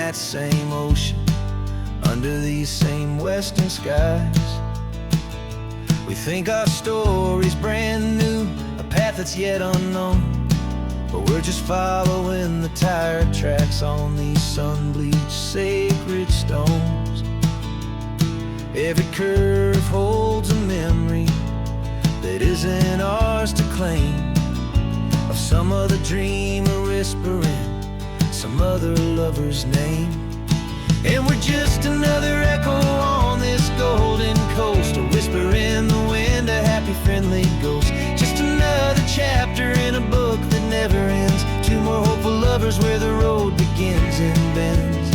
that same ocean, under these same western skies. We think our story's brand new, a path that's yet unknown, but we're just following the tire tracks on these sun-bleached sacred stones. Every curve holds a memory that isn't ours to claim, of some other dreamer whispering some other lover's name. And we're just another echo on this golden coast, a whisper in the wind, a happy friendly ghost. Just another chapter in a book that never ends, two more hopeful lovers where the road begins and bends.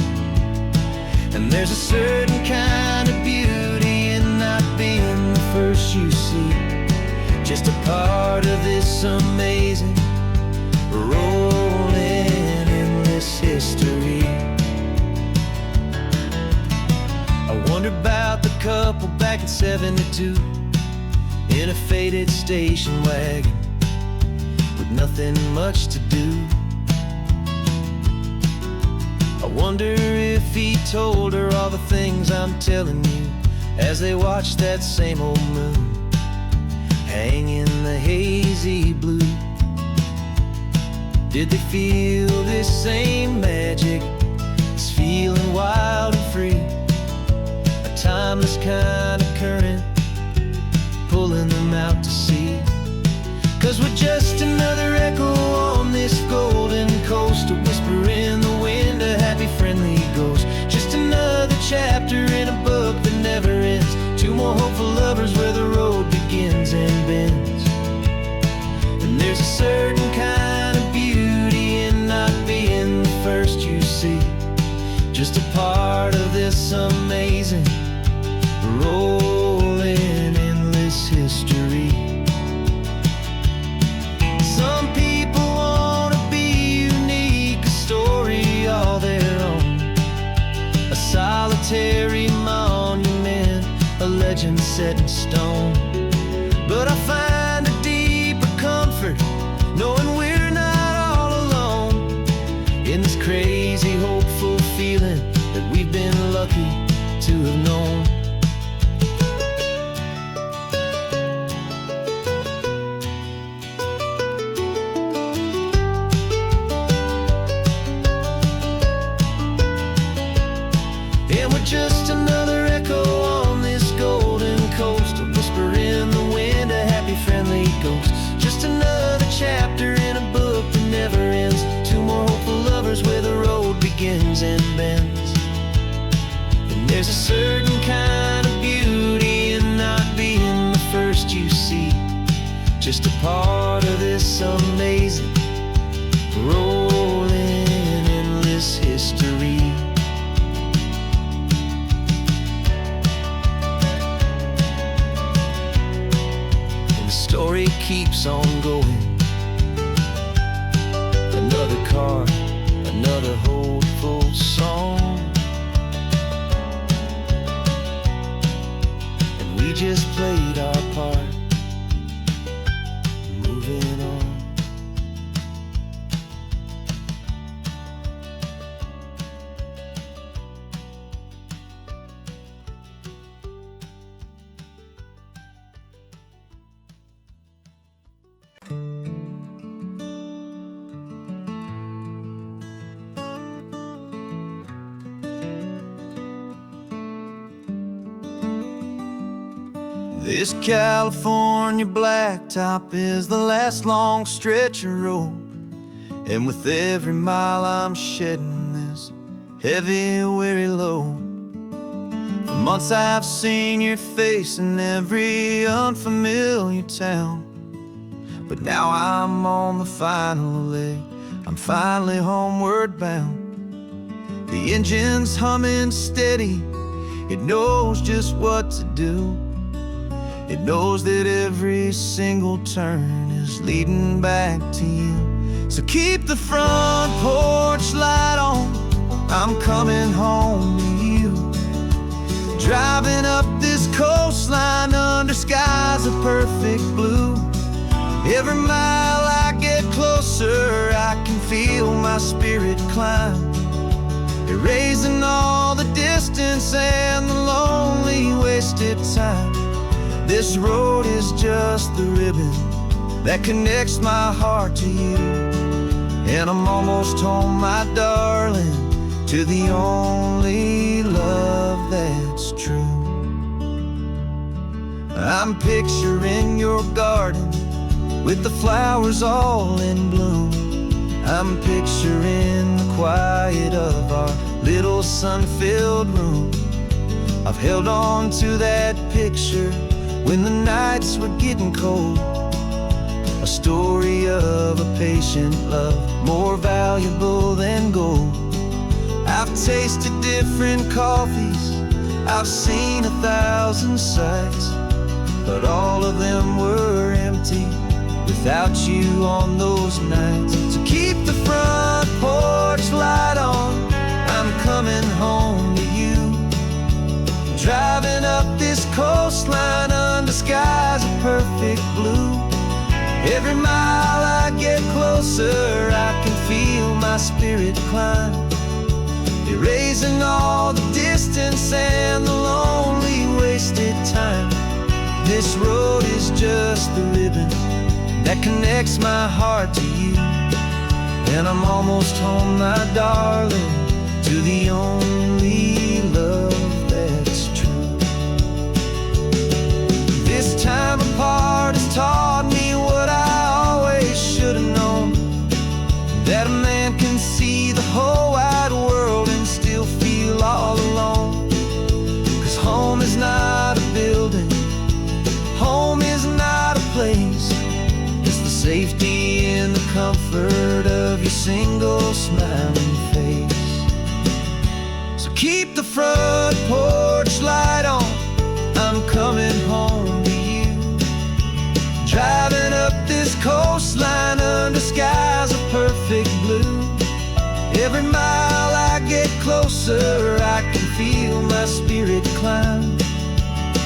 And there's a certain kind of beauty in not being the first you see, just a part of this amazing rolling endless history. I wonder about the couple back in '72 in a faded station wagon with nothing much to do. I wonder if he told her all the things I'm telling you as they watched that same old moon hang in the hazy blue. Did they feel this same magic, this feeling wild and free, a timeless kind of current pulling them out to sea? 'Cause we're just another echo on this golden coast, a whisper in the wind, a happy friendly ghost. Just another chapter in a book that never ends, two more hopeful lovers where the road begins and bends. And there's a certain kind of beauty in not being the first you see, just a part of this amazing rolling endless history. Some people want to be unique, a story all their own, a solitary monument, a legend set in stone. But I find a deeper comfort knowing we're not all alone in this crazy hopeful feeling that we've been lucky to have known. And we're just another echo on this golden coast, a whisper in the wind, a happy friendly ghost. Just another chapter in a book that never ends, two more hopeful lovers where the road begins and bends. And there's a certain kind of beauty in not being the first you see, just a part of this amazing rolling endless history. Story keeps on going, another car, another hopeful song, and we just played our part, moving on. This California blacktop is the last long stretch of road, and with every mile I'm shedding this heavy, weary load. For months I've seen your face in every unfamiliar town, but now I'm on the final leg, I'm finally homeward bound. The engine's humming steady, it knows just what to do. It knows that every single turn is leading back to you. So keep the front porch light on, I'm coming home to you. Driving up this coastline under skies of perfect blue. Every mile I get closer, I can feel my spirit climb. It distance and the lonely wasted time. This road is just the ribbon that connects my heart to you. And I'm almost home, my darling, to the only love that's true. I'm picturing your garden with the flowers all in bloom. I'm picturing the quiet of our little sun-filled room. I've held on to that picture when the nights were getting cold. A story of a patient love, more valuable than gold. I've tasted different coffees, I've seen 1,000 sights, but all of them were empty without you on those nights. So keep the front porch light on, I'm coming home to you. Driving up this coastline under skies of perfect blue. Every mile I get closer, I can feel my spirit climb, erasing all the distance and the lonely wasted time. This road is just the ribbon that connects my heart to you. And I'm almost home, my darling, to the only love that's true. This time apart has taught me what I always should have known, that a man can see the whole wide world and still feel all alone. 'Cause home is not a building, home is not a place, it's the safety and the comfort of your single smiling face. So keep the front porch light on, I'm coming home to you. Driving up this coastline under skies of perfect blue. Every mile I get closer, I can feel my spirit climb,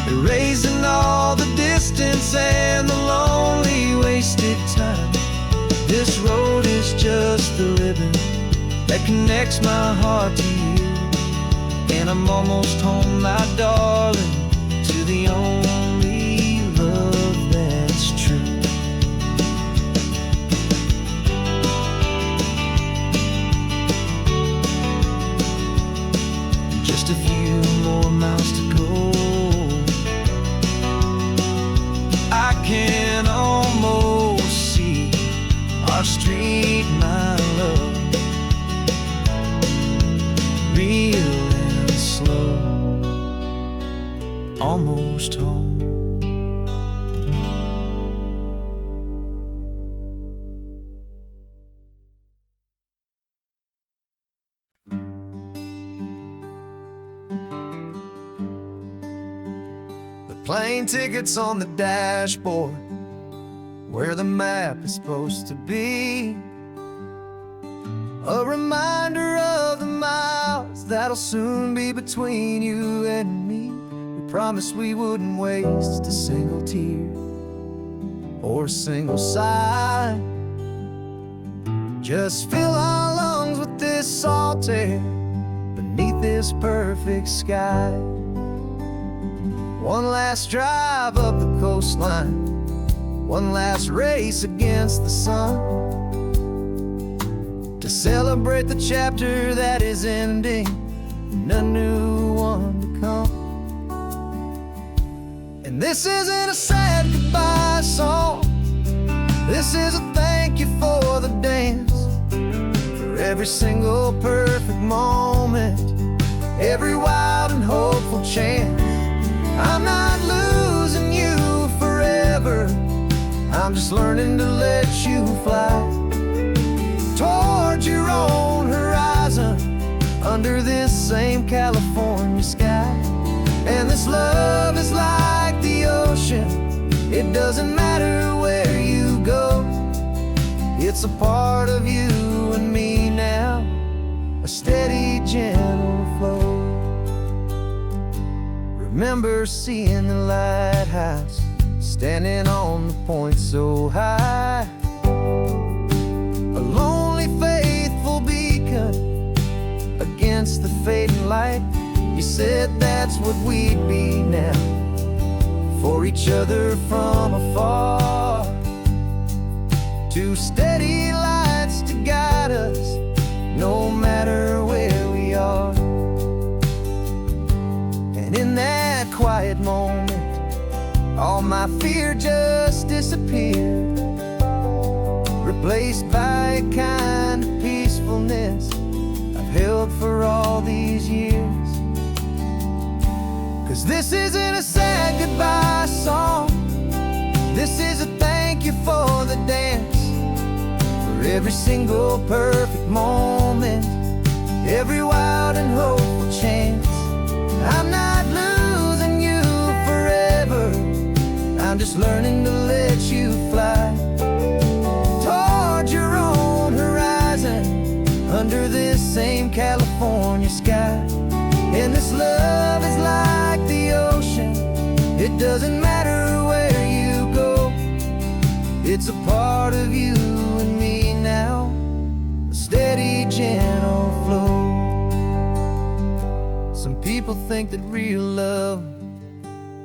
erasing all the distance and the lonely wasted time. This road is just the ribbon that connects my heart to you. And I'm almost home, my darling, to the only love that's true. Just a few more miles to go, I can almost see our street, my love, real and slow, almost home. The plane tickets on the dashboard, where the map is supposed to be, a reminder of the miles that'll soon be between you and me. We promised we wouldn't waste a single tear or a single sigh. Just fill our lungs with this salt air beneath this perfect sky. One last drive up the coastline, one last race against the sun, to celebrate the chapter that is ending and a new one to come. And this isn't a sad goodbye song, this is a thank you for the dance, for every single perfect moment, every wild and hopeful chance. I'm not losing you forever, I'm just learning to let you fly towards your own horizon, under this same California sky. And this love is like the ocean, it doesn't matter where you go, it's a part of you and me now, a steady, gentle flow. Remember seeing the lighthouse, standing on the point so high, a lonely, faithful beacon against the fading light. You said that's what we'd be now, for each other from afar. Two steady lights to guide us, no matter where we are. And in that quiet moment, all my fear just disappeared, replaced by a kind of peacefulness I've held for all these years. 'Cause this isn't a sad goodbye song, this is a thank you for the dance, for every single perfect moment, every wild and hopeful chance. I'm not losing you forever, I'm just learning to let you fly toward your own horizon, under this same California sky. And this love is like the ocean, it doesn't matter where you go, it's a part of you and me now, a steady, gentle flow. Some people think that real love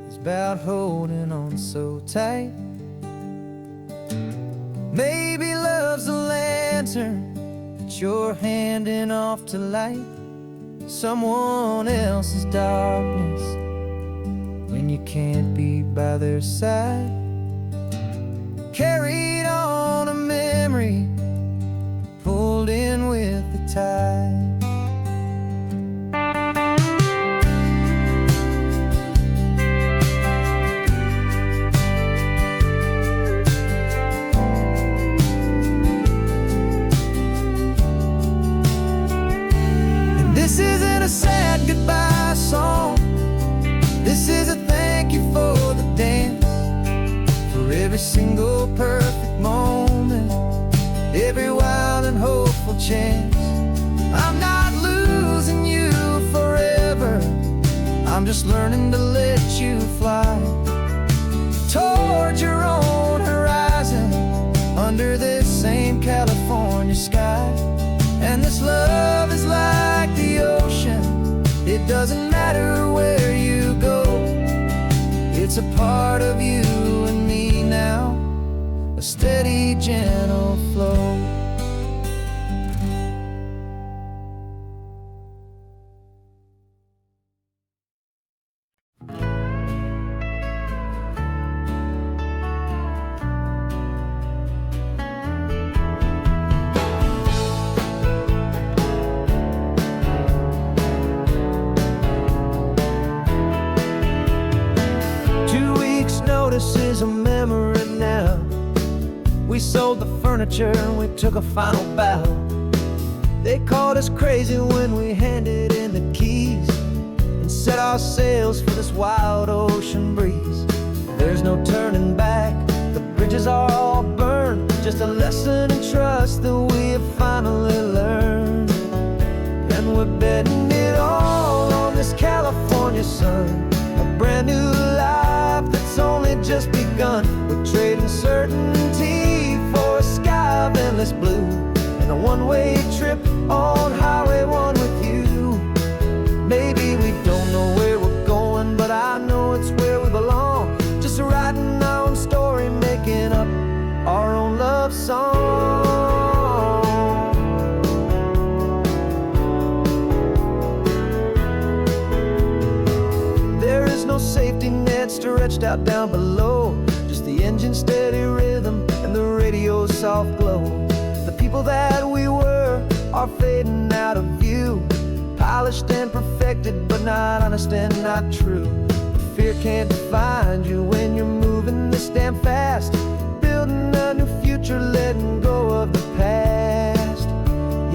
is about holding on so tight. Maybe love's a lantern that you're handing off to light someone else's darkness when you can't be by their side. Carried on a memory, pulled in with the tide. This isn't a sad goodbye song, this is a thank you for the dance, for every single perfect moment, every wild and hopeful chance. I'm not losing you forever, I'm just learning to let you fly toward your own horizon, under this same California sky. And this love is like the ocean, it doesn't matter where you go, it's a part of you and me now, a steady, gentle flow. This is a memory now. We sold the furniture and we took a final bow. They called us crazy when we handed in the keys and set our sails for this wild ocean breeze. There's no turning back, the bridges are all burned, just a lesson in trust that we have finally learned. And we're betting it all on this California sun, a brand new life that's only just begun. We're trading certainty for a sky of endless blue, and a one-way trip on Highway 1 with you. Maybe we don't know where we're going, but I know it's where we belong, just writing our own story, making up our own love song. There is no safety net stretched out down below, just the engine's steady rhythm and the radio's soft glow. The people that we were are fading out of view, polished and perfected, but not honest and not true. Fear can't find you when you're moving this damn fast, building a new future, letting go of the past.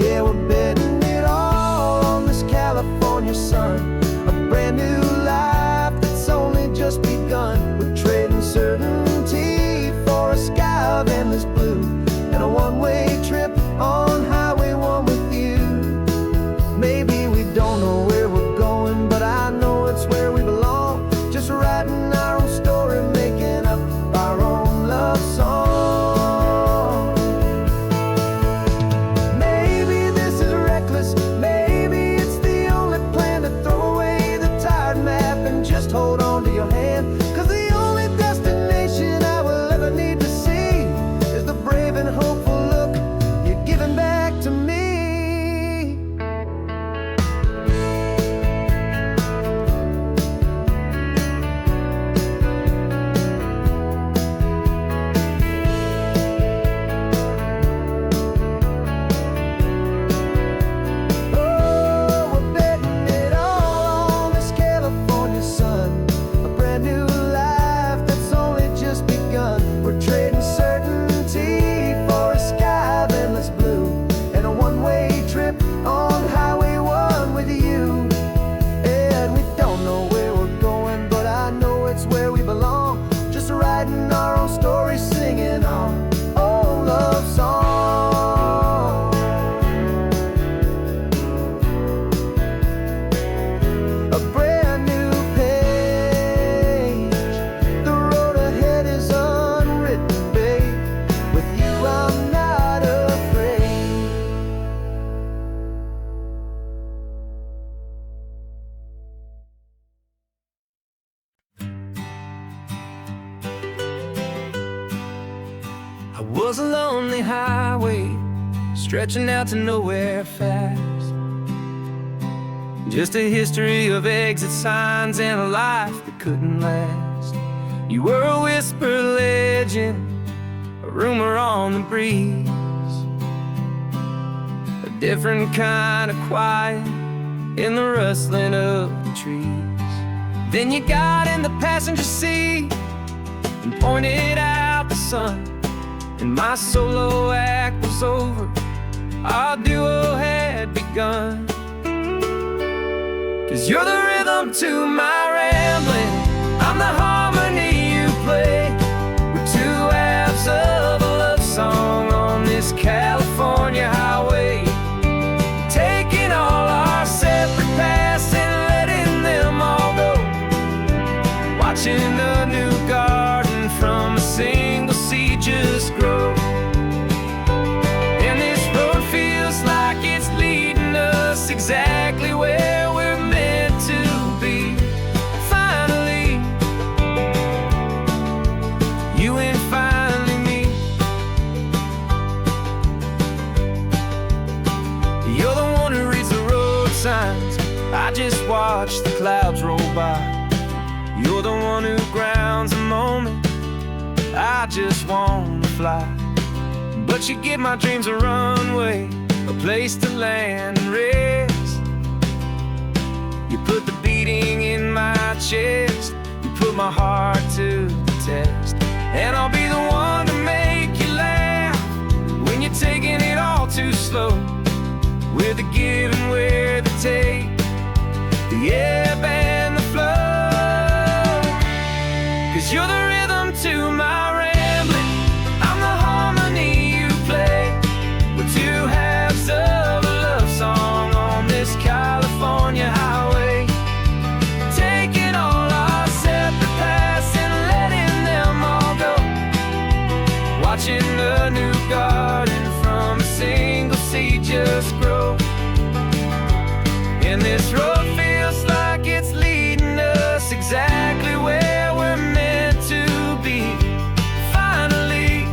Yeah, we're betting it all on this California sun, a brand new life that's only just begun. We're trading certainty for a sky of endless blue, and a one-way trip on Highway 1 with you. Maybe we don't know where we're going, but I know it's where we belong, just writing our own story, making up our own love song. Maybe this is reckless, maybe it's the only plan to throw away was a lonely highway stretching out to nowhere fast. Just a history of exit signs and a life that couldn't last. You were a whisper legend, a rumor on the breeze, a different kind of quiet in the rustling of the trees. Then you got in the passenger seat and pointed out the sun, and my solo act was over, our duo had begun. 'Cause you're the rhythm to my rambling, I'm the harmony you play. We're two halves of a love song on this California highway, taking all our separate paths and letting them all go, watching a new garden from a single seed just grow. And this road feels like it's leading us exactly where we're meant to be. Finally, you and finally me. You're the one who reads the road signs, I just watch the clouds roll by. You're the one who grounds the moment, I just wanna fly. But you give my dreams a runway, a place to land and rest. You put the beating in my chest, you put my heart to the test. And I'll be the one to make you laugh when you're taking it all too slow. We're the give and we're the take, the ebb and the flow. 'Cause you're the rhythm to my rambling, I'm the harmony you play. We're two halves of a love song on this California highway, taking all our separate paths and letting them all go, watching a new garden from a single seed just grow. And this road feels like it's leading us exactly where we're meant to be. Finally,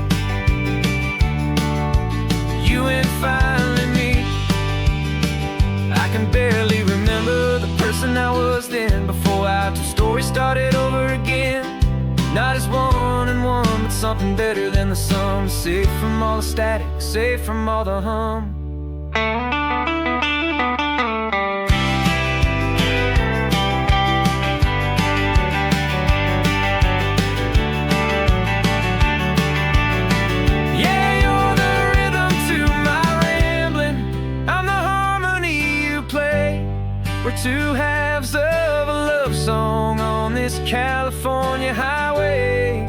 you and finally me. I can barely remember the person I was then, before our two stories started over again. Not as one and one, but something better than the sum. Safe from all the static, safe from all the hum. We're two halves of a love song on this California highway,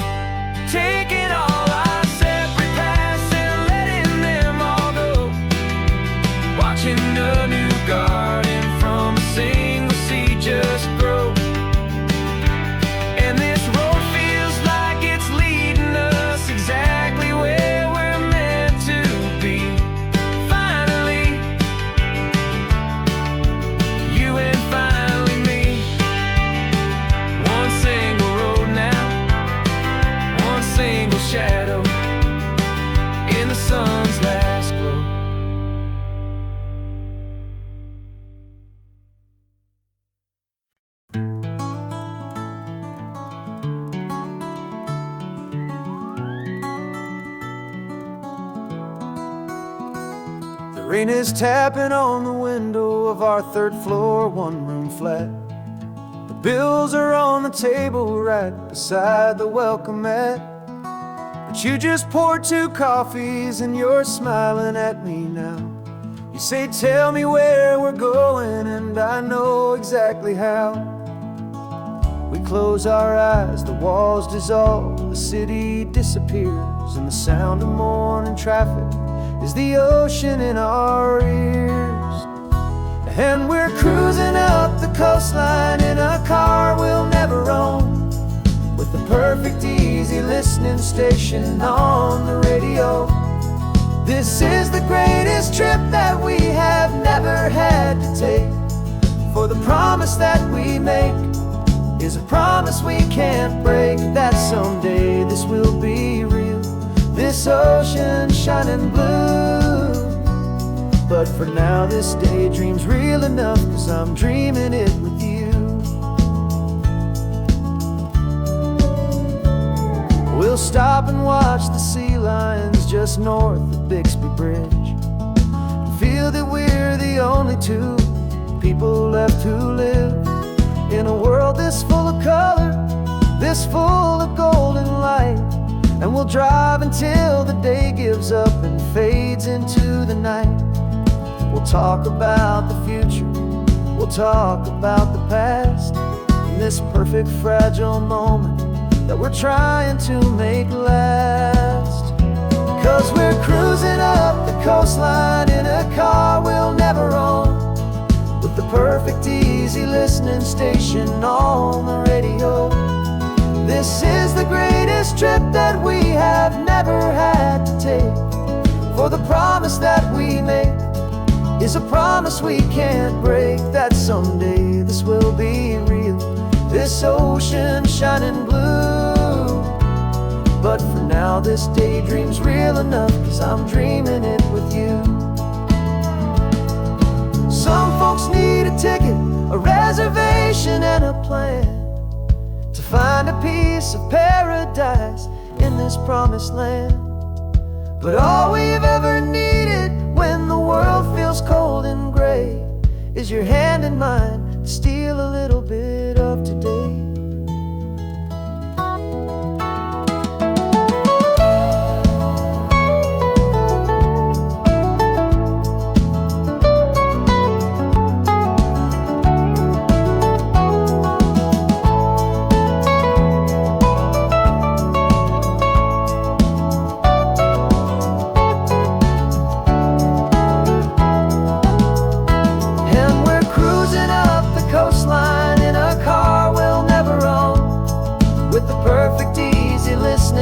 taking all our separate paths and letting them all go, watching a new garden from a single seed just grow. And this road feels like it's leading us exactly where we're meant to be. Finally, you and finally me. One single road now, one single shadow in the sun's last glow. The rain is tapping on the window of our third floor, one-room flat. The bills are on the table right beside the welcome mat. But you just poured 2 coffees and you're smiling at me now. You say, tell me where we're going, and I know exactly how. We close our eyes, the walls dissolve, the city disappears, and the sound of morning traffic is the ocean in our ears. And we're cruising up the coastline in a car we'll never own, with the perfect easy listening station on the radio. This is the greatest trip that we have never had to take, for the promise that we make is a promise we can't break, that someday this will be real. this ocean shining blue. But for now this daydream's real enough, 'cause I'm dreaming it with you. We'll stop and watch the sea lions just north of Bixby Bridge, and feel that we're the only two people left who live in a world this full of color, this full of golden light. And we'll drive until the day gives up and fades into the night. We'll talk about the future, we'll talk about the past, in this perfect fragile moment that we're trying to make last. 'Cause we're cruising up the coastline in a car we'll never own, with the perfect easy listening station on the radio. This is the greatest trip that we have never had to take, for the promise that we make is a promise we can't break, that someday this will be real, this ocean shining blue. But for now this daydream's real enough, 'cause I'm dreaming it with you. Some folks need a ticket, a reservation and a plan, to find a piece of paradise in this promised land. But all we've ever needed when the world feels cold and gray is your hand in mine to steal a little bit of today.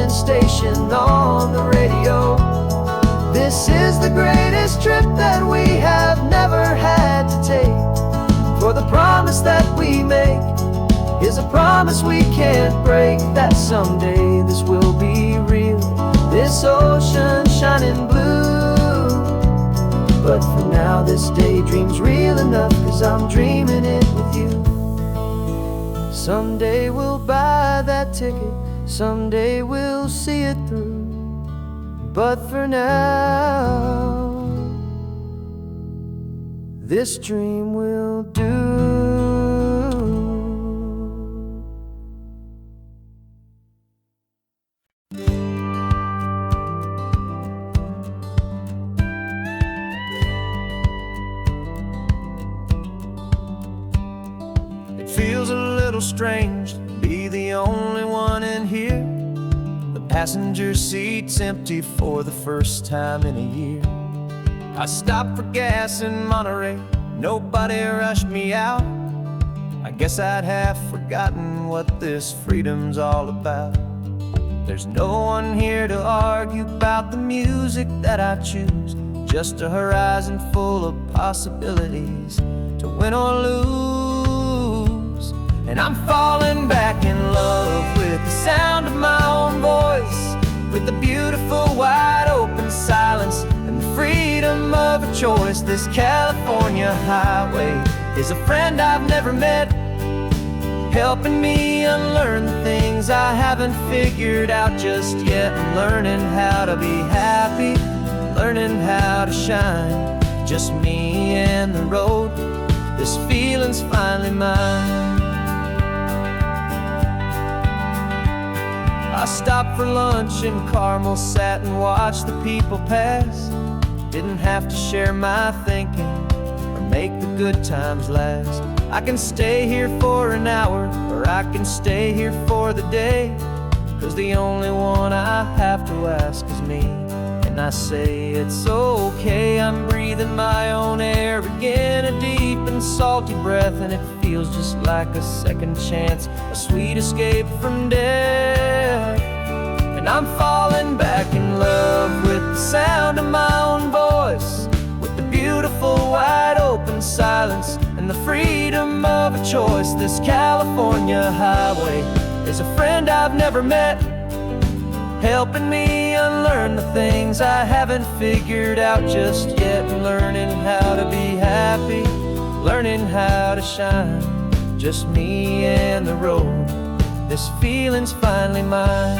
Station on the radio. This is the greatest trip that we have never had to take, for the promise that we make is a promise we can't break, that someday this will be real, this ocean shining blue. But for now this daydream's real enough, 'cause I'm dreaming it with you. Someday we'll buy that ticket, someday we'll see it through. But for now, this dream will do. It feels a little strange to be the only one in here. The passenger seat's empty for the first time in a year. I stopped for gas in Monterey, nobody rushed me out. I guess I'd have forgotten what this freedom's all about. There's no one here to argue about the music that I choose, just a horizon full of possibilities to win or lose. And I'm falling back in love with the sound of my own voice, with the beautiful wide open silence and the freedom of a choice. This California highway is a friend I've never met, helping me unlearn the things I haven't figured out just yet, and learning how to be happy, learning how to shine, just me and the road. This feeling's finally mine. I stopped for lunch in Carmel, sat and watched the people pass. Didn't have to share my thinking or make the good times last. I can stay here for an hour, or I can stay here for the day, 'cause the only one I have to ask is me. And I say it's okay, I'm breathing my own air again, a deep and salty breath, and it feels just like a second chance, a sweet escape from death. And I'm falling back in love with the sound of my own voice, with the beautiful wide open silence and the freedom of a choice. This California highway is a friend I've never met, helping me unlearn the things I haven't figured out just yet, and learning how to be happy, learning how to shine. Just me and the road, this feeling's finally mine.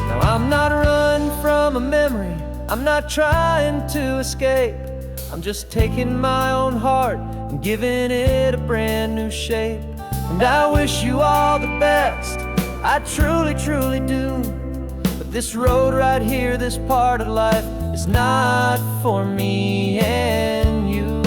Now I'm not running from a memory, I'm not trying to escape. I'm just taking my own heart and giving it a brand new shape. And I wish you all the best, I truly, truly do. But this road right here, this part of life, is not for me and you.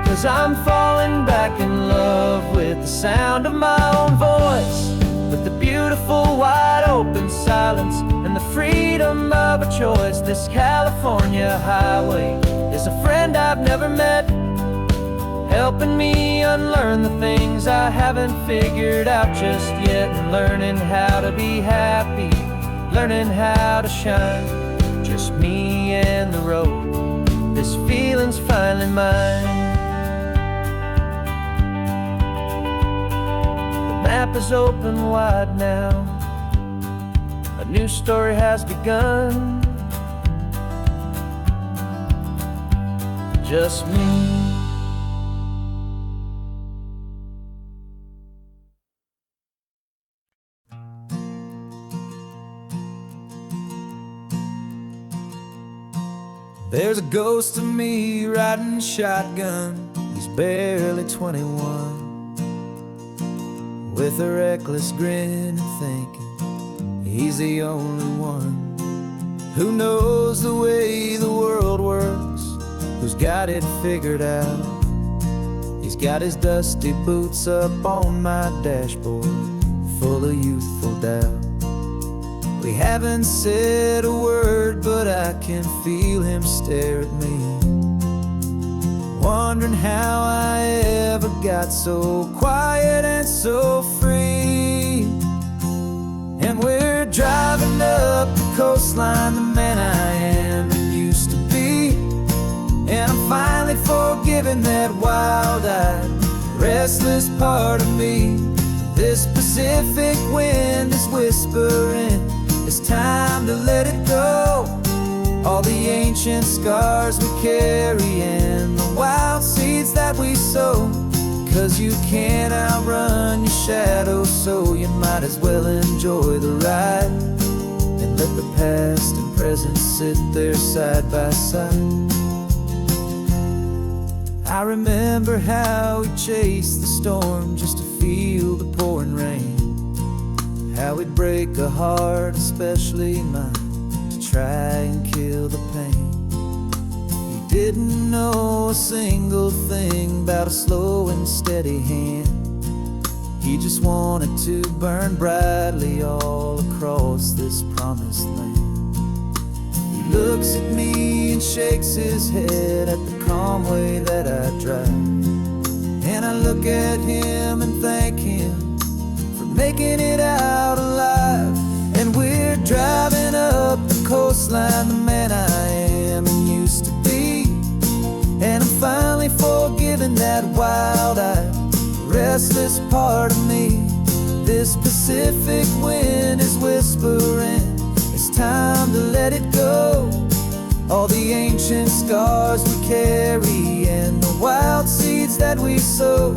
Cause I'm falling back in love with the sound of my own voice, with the beautiful wide open silence and the freedom of a choice. This California highway is a friend I've never met, helping me unlearn the things I haven't figured out just yet, and learning how to be happy, learning how to shine. Just me and the road, this feeling's finally mine. The map is open wide now, a new story has begun. Just me. There's a ghost of me riding shotgun. He's barely 21, with a reckless grin and thinking he's the only one who knows the way the world works, who's got it figured out. He's got his dusty boots up on my dashboard, full of youthful doubt. We haven't said a word, but I can feel him stare at me, wondering how I ever got so quiet and so free. And we're driving up the coastline, the man I am and used to be. And I'm finally forgiving that wild-eyed, restless part of me. This Pacific wind is whispering, it's time to let it go. All the ancient scars we carry and the wild seeds that we sow. Cause you can't outrun your shadow, so you might as well enjoy the ride and let the past and present sit there side by side. I remember how we chased the storm just to feel the pouring rain, how we'd break a heart, especially mine, to try and kill the pain. He didn't know a single thing about a slow and steady hand. He just wanted to burn brightly all across this promised land. He looks at me and shakes his head at the calm way that I drive, and I look at him and thank him for making it out alive. And we're driving up the coastline, the man I am and used to be. And I'm finally forgiving that wild-eyed, restless part of me. This Pacific wind is whispering, it's time to let it go. All the ancient scars we carry and the wild seeds that we sow.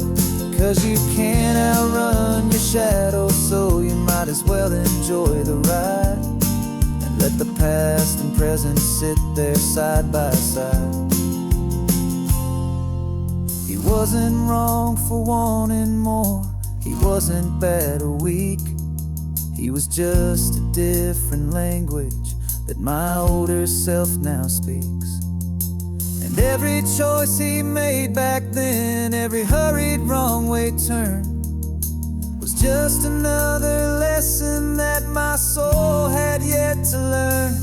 Cause you can't outrun your shadow, so you might as well enjoy the ride and let the past and present sit there side by side. He wasn't wrong for wanting more, he wasn't bad or weak. He was just a different language that my older self now speaks. And every choice he made back then, every hurried wrong way turn, was just another lesson that my soul had yet to learn.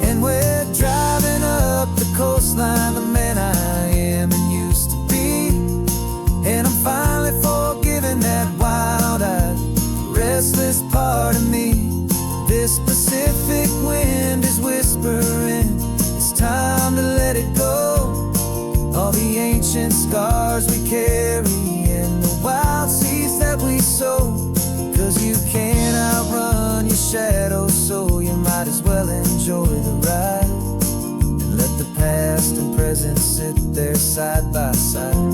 And we're driving up part of me. This Pacific wind is whispering, it's time to let it go. All the ancient scars we carry and the wild seeds that we sow. 'Cause you can't outrun your shadow, so you might as well enjoy the ride. And let the past and present sit there side by side.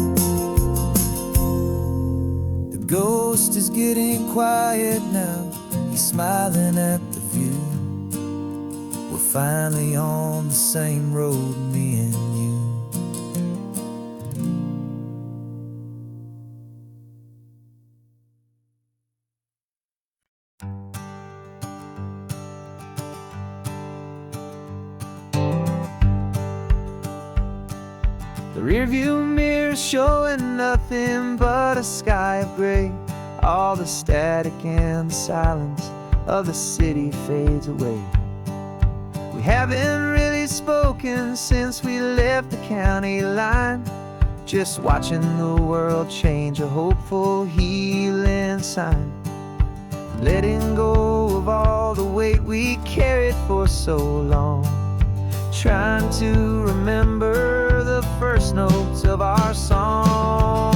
The ghost is getting quiet now, he's smiling at the view. We're finally on the same road, me and you. The rearview mirror showing nothing but a sky of gray. All the static and the silence of the city fades away. We haven't really spoken since we left the county line. Just watching the world change, a hopeful healing sign. Letting go of all the weight we carried for so long. Trying to remember the first notes of our song.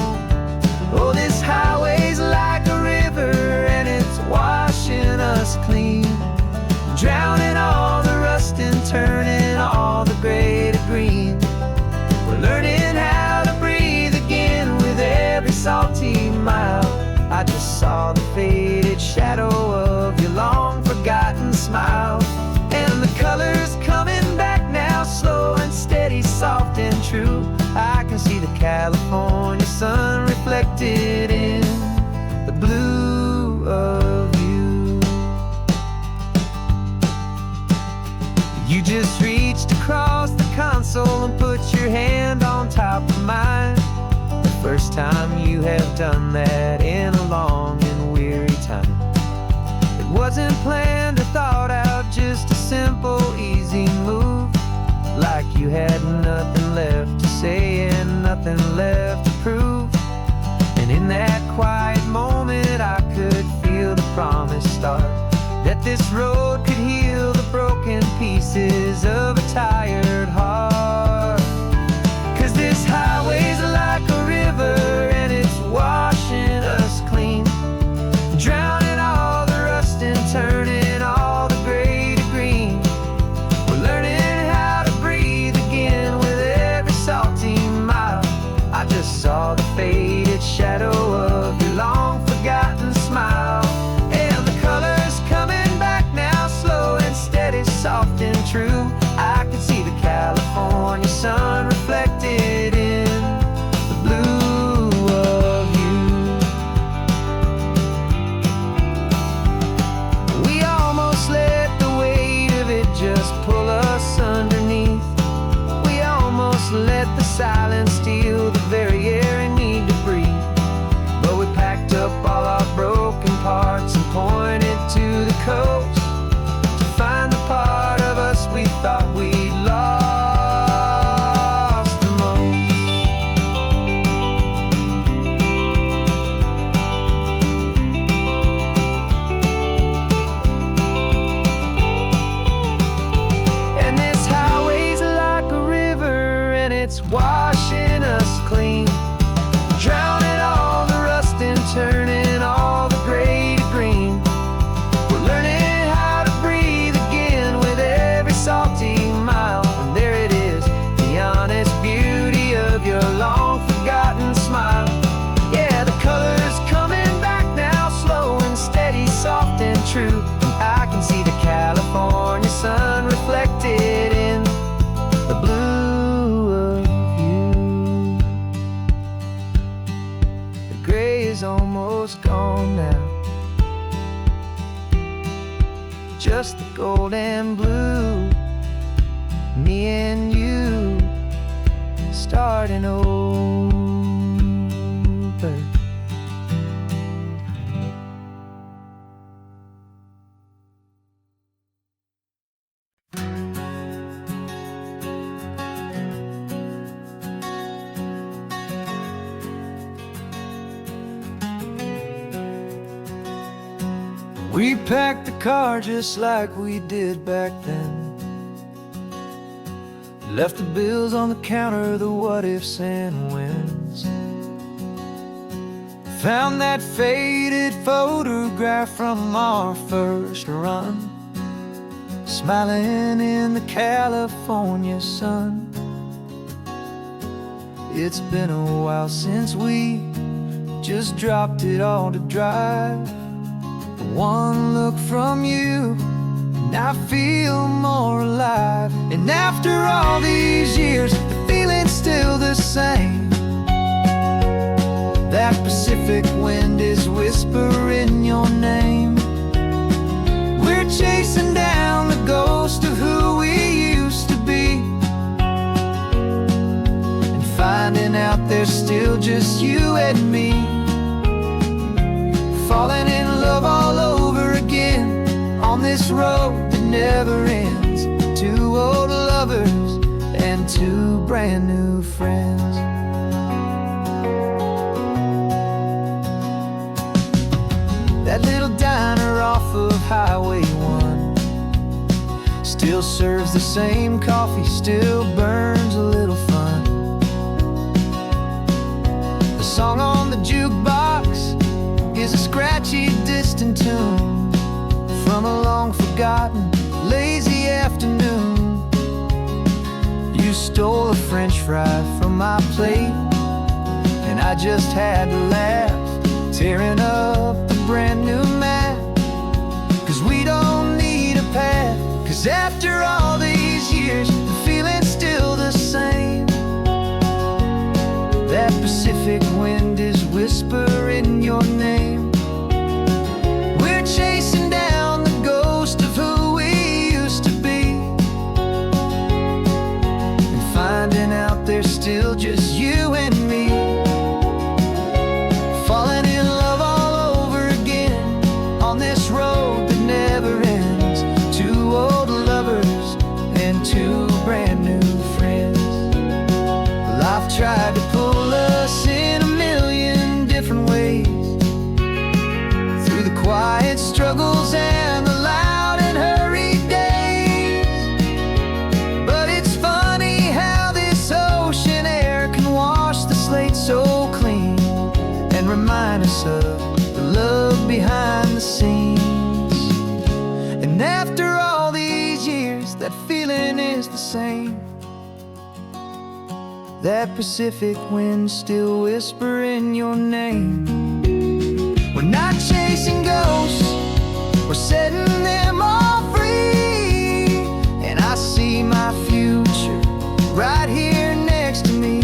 Oh, this highway's like a river and it's washing us clean, drowning all the rust and turning all the gray to green. We're learning how to breathe again with every salty mile. I just saw the faded shadow of your long forgotten smile. And the colors coming back now, slow and steady, soft and true. I can see the California sun reflected in the blue of you. You just reached across the console and put your hand on top of mine. The first time you have done that in a long and weary time. It wasn't planned or thought out, just a simple, easy move. Like you had nothing left to say and nothing left to prove. And in that quiet moment I could feel the promise start, that this road could heal the broken pieces of a tired heart. 'Cause this highway's like a river and it's washing us clean, drowning all the rust and turning all the gray to green. We're learning how to breathe again with every salty mile. I just saw the faded shadow of your long forgotten smile. And the colors coming back now, slow and steady, soft and true. I can see the California sun reflected in the blue of you. We almost let the weight of it just pull us underneath. We almost let the silence steal the very air we need to breathe. But we packed up all our broken parts and pointed to the coast to find the part of us we thought we'd lost the most. And this highway's like a river and it's washing us clean, drowning all the rust and turning all the gray to green. We're learning how to breathe again with every salty mile. And there it is, the honest beauty of your long forgotten smile. Yeah, the colors coming back now, slow and steady, soft and true. I can see the California sun reflected in the blue of you. The gray is almost gone now, just the gold and blue. Me and you starting over. We packed the car just like we did back then. Left the bills on the counter, the what ifs and whens. Found that faded photograph from our first run, smiling in the California sun. It's been a while since we just dropped it all to drive. One look from you and I feel more alive. And after all these years, the feeling's still the same. That Pacific wind is whispering your name. We're chasing down the ghost of who we used to be, and finding out there's still just you and me. Falling in love all over again on this road that never ends. Two old lovers and two brand new friends. That little diner off of Highway 1 still serves the same coffee, still burns a little fun. The song on the jukebox is a scratchy, distant tune from a long-forgotten, lazy afternoon. You stole a French fry from my plate, and I just had to laugh, tearing up the brand new map. Cause we don't need a path, cause after all these years, the feeling's still the same. That Pacific wind is whispering your name. We're chasing down the ghost of who we used to be, and finding out there's still just you and me. Falling in love all over again on this road that never ends. Two old lovers and two brand new friends. Life tried to pull us in a million different ways, through the quiet struggles and the loud and hurried days. But it's funny how this ocean air can wash the slate so clean, and remind us of the love behind the scenes. And after all these years, that feeling is the same. That Pacific wind still whispering your name. We're not chasing ghosts, we're setting them all free. And I see my future right here next to me.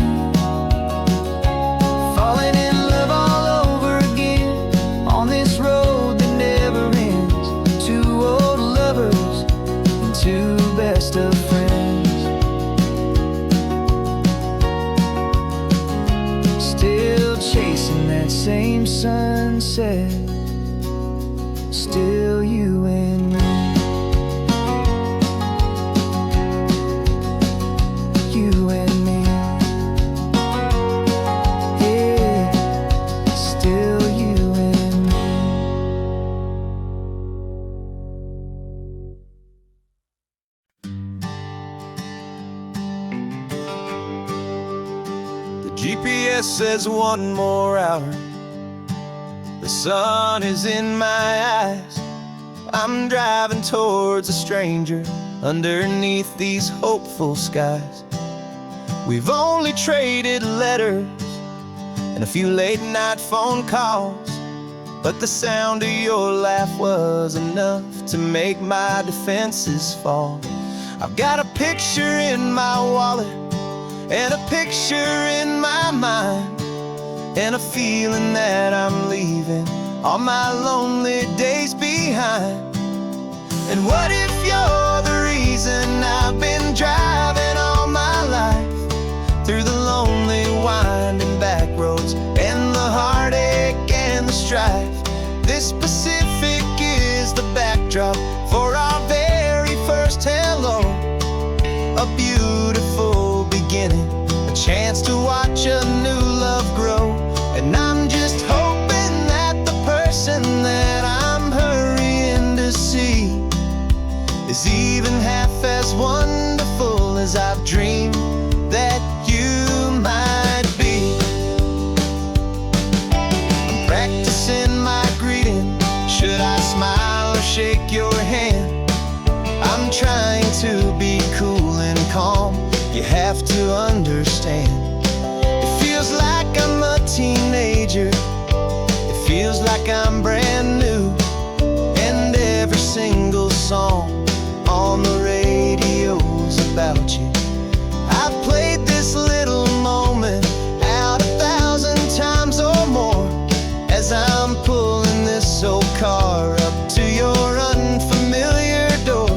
Falling in love all over again on this road that never ends. Two old lovers and two best of friends. Still chasing that same sunset, still you and me. You and me. Yeah, still you and me. The GPS says one more hour. The sun is in my eyes. I'm driving towards a stranger underneath these hopeful skies. We've only traded letters and a few late night phone calls, but the sound of your laugh was enough to make my defenses fall. I've got a picture in my wallet and a picture in my mind, and a feeling that I'm leaving all my lonely days behind. And what if you're the reason I've been driving all my life, through the lonely winding back roads and the heartache and the strife? This Pacific is the backdrop for our very first hello. A beautiful beginning, a chance to watch a new love grow. And I'm just hoping that the person that I'm hurrying shake your hand. I'm trying to be cool and calm. You have to understand. It feels like I'm a teenager. It feels like I'm brand new. And every single song on the radio's about you. I've played this little moment out 1,000 times or more as I'm pulling this old car up to your unfamiliar door.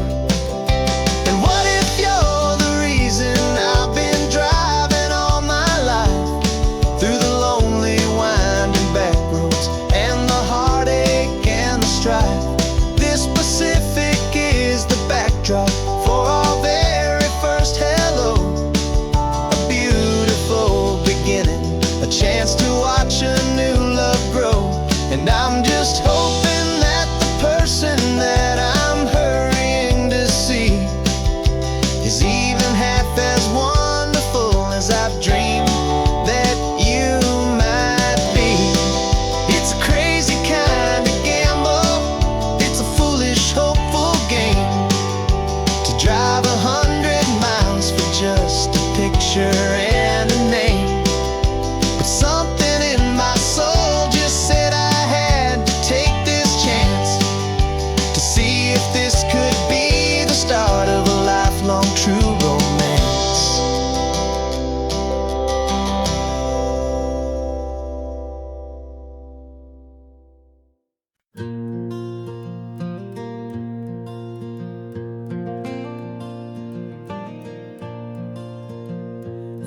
And what if you're the reason I've been driving all my life through the lonely winding back roads and the heartache and the strife? This Pacific is the backdrop for our very first hello. A beautiful beginning, a chance to watch a new love grow. And I'm just hoping that the person that I'm hurrying to see is even half as wonderful as I've dreamed that you might be. It's a crazy kind of gamble. It's a foolish, hopeful game to drive 100 miles for just a picture and a name. But something in my soul just said I had to take this chance to see if this could be the start of a lifelong true romance.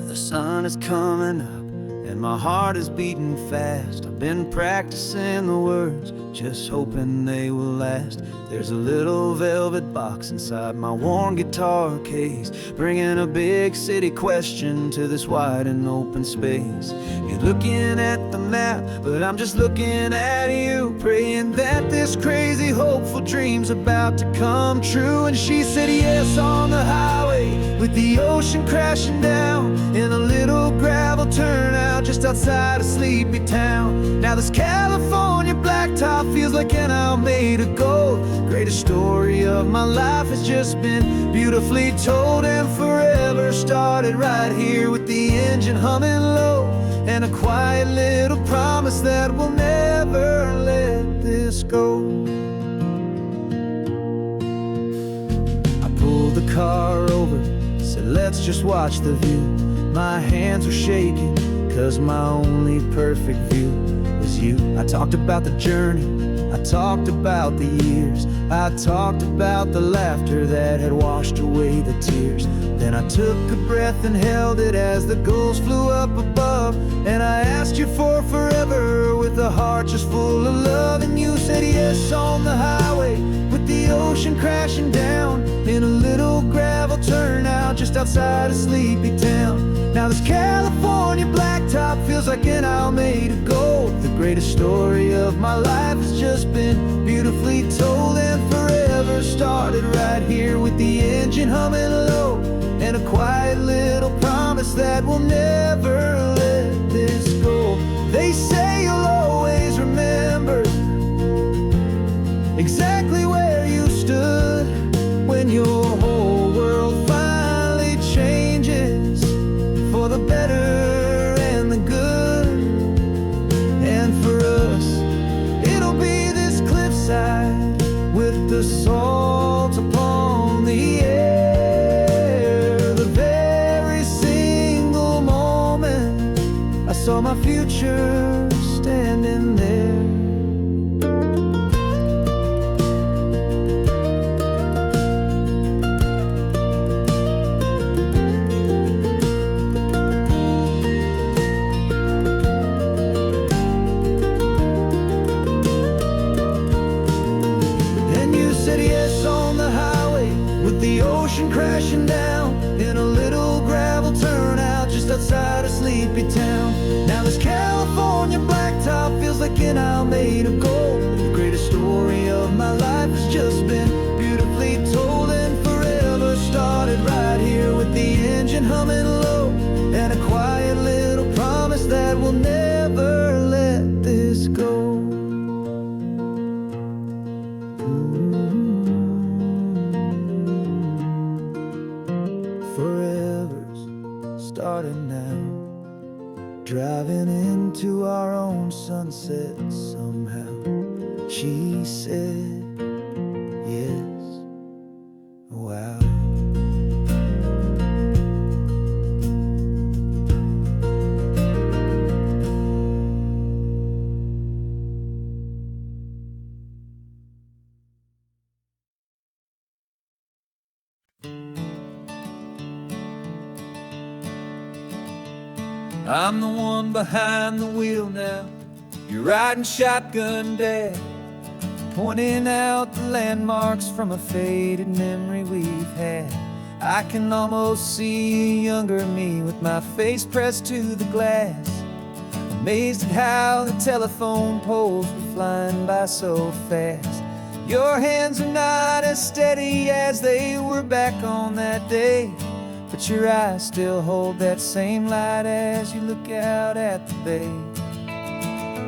The sun is coming up and my heart is beating fast. I've been practicing the words, just hoping they will last. There's a little velvet box inside my worn guitar case, bringing a big city question to this wide and open space. You're looking at the map, but I'm just looking at you, praying that this crazy hopeful dream's about to come true. And she said yes on the highway with the ocean crashing down in a little gravel turnout just outside a sleepy town. Now this California blacktop feels like an owl made of gold. Greatest story of my life has just been beautifully told, and forever started right here with the engine humming low, and a quiet little promise that we'll never let this go. I pulled the car over, said let's just watch the view. My hands were shaking, cause my only perfect view was you. I talked about the journey, I talked about the years, I talked about the laughter that had washed away the tears. Then I took a breath and held it as the gulls flew up above, and I asked you for forever with a heart just full of love. And you said yes on the highway with the ocean crashing down in a little gravel turnout just outside a sleepy town. Now this California blacktop feels like an owl made of gold. The greatest story of my life has just been beautifully told, and forever started right here with the engine humming low, and a quiet little promise that we'll never let this go. They say you'll always remember exactly where you stood when your whole world finally changes for the better and the good. And for us, it'll be this cliffside with the salt upon the air. The very single moment I saw my future standing there. The ocean crashing down in a little gravel turnout just outside a sleepy town. Now this California blacktop feels like an owl made of gold. The greatest story of my life has just been beautifully told, and forever started right here with the engine humming low, and a quiet little promise that we'll never let this go. sunset somehow. She said, yes, wow. I'm the one behind the wheel now. You're riding shotgun, Dad, pointing out the landmarks from a faded memory we've had. I can almost see a younger me with my face pressed to the glass, amazed at how the telephone poles were flying by so fast. Your hands are not as steady as they were back on that day, but your eyes still hold that same light as you look out at the bay.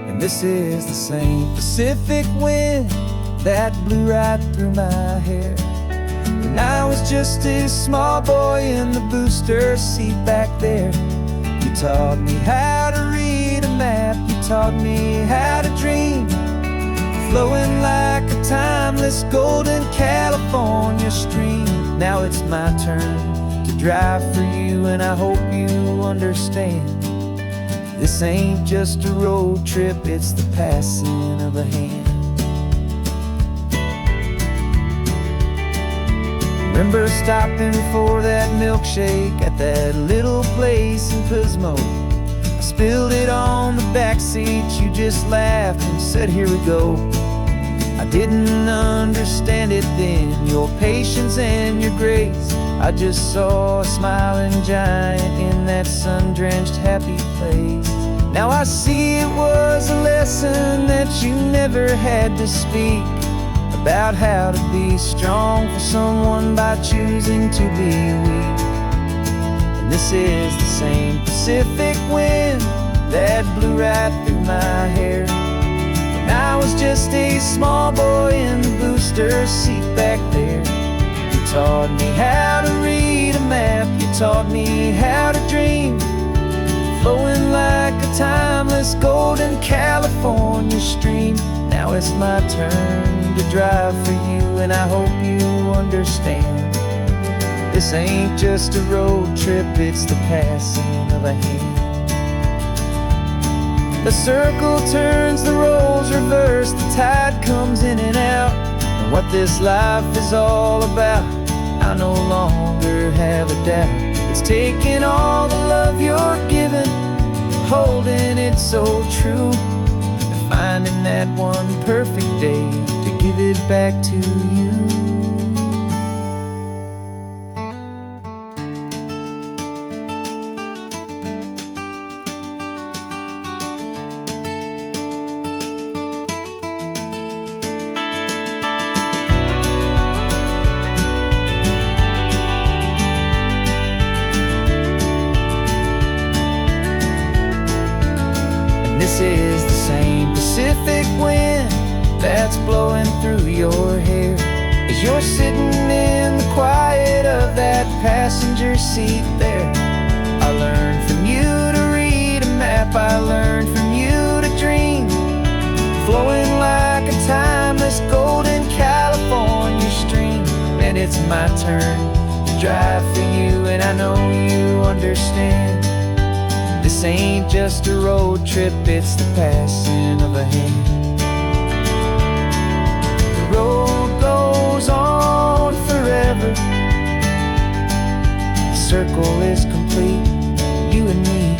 And this is the same Pacific wind that blew right through my hair when I was just a small boy in the booster seat back there. You taught me how to read a map, you taught me how to dream, flowing like a timeless golden California stream. Now it's my turn to drive for you, and I hope you understand. This ain't just a road trip, it's the passing of a hand. Remember stopping for that milkshake at that little place in Pismo? I spilled it on the back seat, you just laughed and said, here we go. I didn't understand it then, your patience and your grace. I just saw a smiling giant in that sun-drenched happy place. Now I see it was a lesson that you never had to speak, about how to be strong for someone by choosing to be weak. And this is the same Pacific wind that blew right through my hair when I was just a small boy in the booster seat back there. You taught me how to read a map, you taught me how to dream, flowing like a timeless golden California stream. Now it's my turn to drive for you, and I hope you understand. This ain't just a road trip, it's the passing of a hand. The circle turns, the roles reverse, the tide comes in and out. And what this life is all about, I no longer have a doubt. It's taking all the love you're giving, holding it so true, and finding that one perfect day to give it back to you. This is the same Pacific wind that's blowing through your hair as you're sitting in the quiet of that passenger seat there. I learned from you to read a map, I learned from you to dream, flowing like a timeless golden California stream. And it's my turn to drive for you, and I know you understand. This ain't just a road trip, it's the passing of a hand. The road goes on forever, the circle is complete, you and me,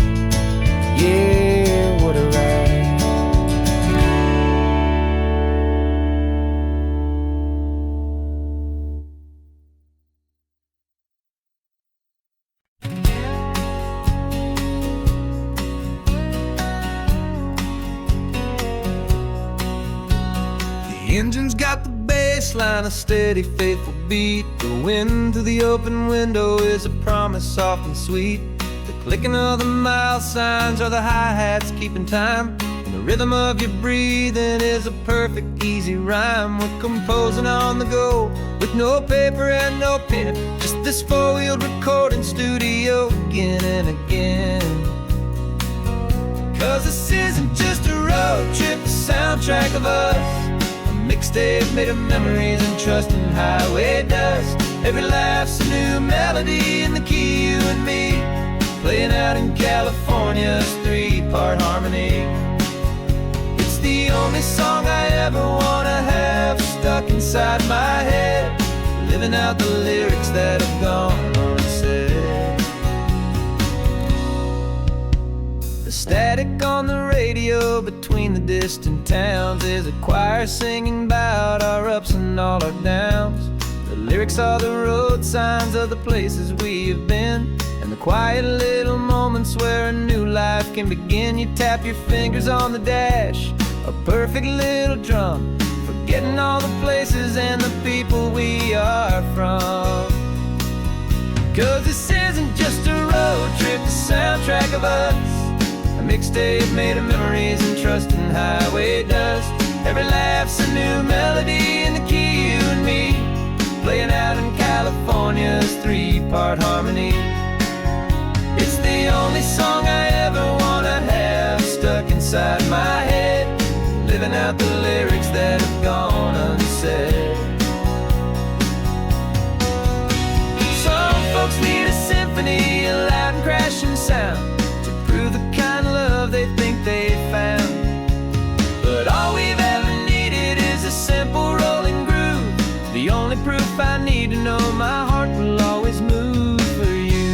yeah, what a ride. The engine's got the bass line, a steady, faithful beat. The wind through the open window is a promise soft and sweet. The clicking of the mile signs are the hi-hats keeping time, and the rhythm of your breathing is a perfect, easy rhyme. We're composing on the go with no paper and no pen, just this four-wheeled recording studio again and again. 'Cause this isn't just a road trip, the soundtrack of us. A mixtape made of memories and trust in highway dust. Every laugh's a new melody in the key, you and me, playing out in California's three-part harmony. It's the only song I ever wanna have stuck inside my head, living out the lyrics that have gone unsaid. The static on the radio between the distant towns is a choir singing about our ups and all our downs. The lyrics are the road signs of the places we have been, and the quiet little moments where a new life can begin. You tap your fingers on the dash, a perfect little drum, forgetting all the places and the people we are from. 'Cause this isn't just a road trip, the soundtrack of us. A mixtape made of memories and trust in highway dust. Every laugh's a new melody in the key, you and me, playing out in California's three-part harmony. It's the only song I ever wanna have stuck inside my head, living out the lyrics that have gone unsaid. Some folks need a symphony, a loud and crashing sound, to prove the kind of love they think they found. But all we've ever needed is a simple rolling groove, the only proof I need to know my heart will always move for you.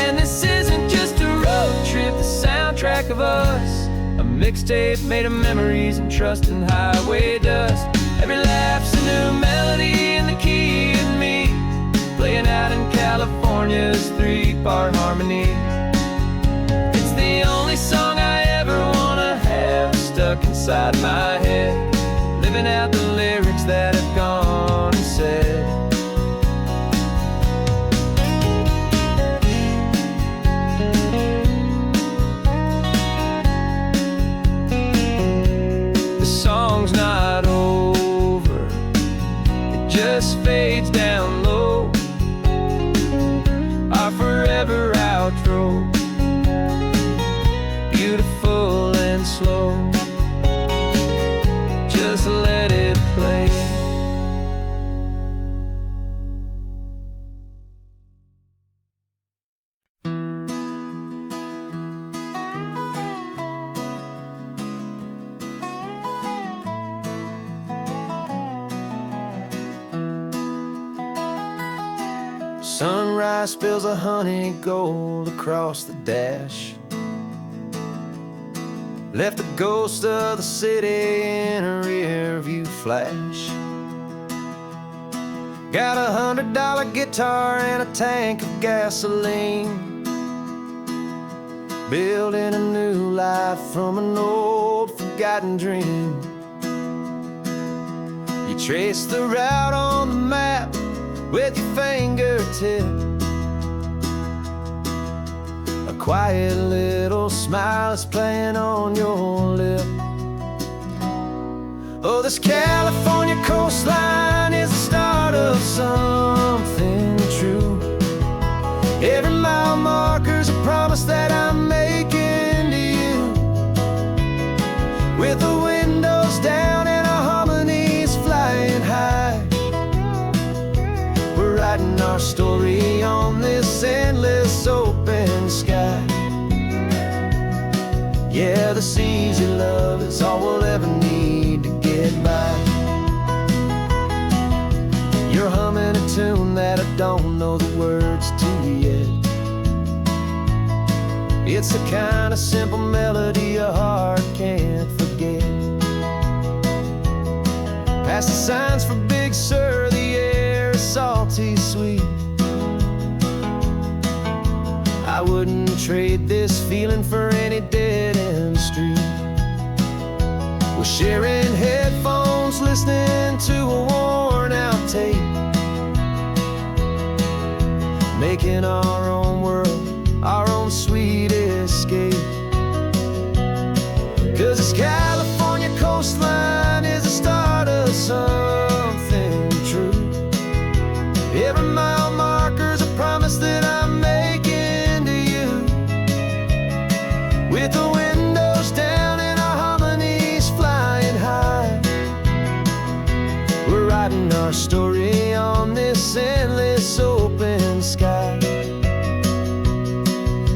And this isn't just a road trip, the soundtrack of us. A mixtape made of memories and trust in highway dust. Every laugh's a new melody in the key, and me, playing out in California's three-part harmony. It's the only song I ever wanna have stuck inside my head, living out the lyrics that have gone unsaid. The song's not over, it just fades down low, our forever outro, beautiful and slow. Just let it play. Sunrise spills a honey gold across the dash, left the ghost of the city in a rear view flash. Got a $100 guitar and a tank of gasoline, building a new life from an old forgotten dream. You trace the route on the map with your fingertip, a quiet little smile is playing on your lip. Oh, this California coastline is the start of something true. Every mile marker's a promise that I'm making to you. With the windows down and our harmonies flying high, we're writing our story on this endless open sky. Yeah, this easy love is all we'll ever need to get by. You're humming a tune that I don't know the words to yet. It's the kind of simple melody a heart can't forget. Past the signs for Big Sur, the air is salty sweet. I wouldn't trade this feeling for any dead-end street. We're sharing headphones, listening to a worn-out tape, making our own world, our own sweet escape. 'Cause this California coastline something true. Every mile marker's a promise that I'm making to you. With the windows down and our harmonies flying high, we're writing our story on this endless open sky.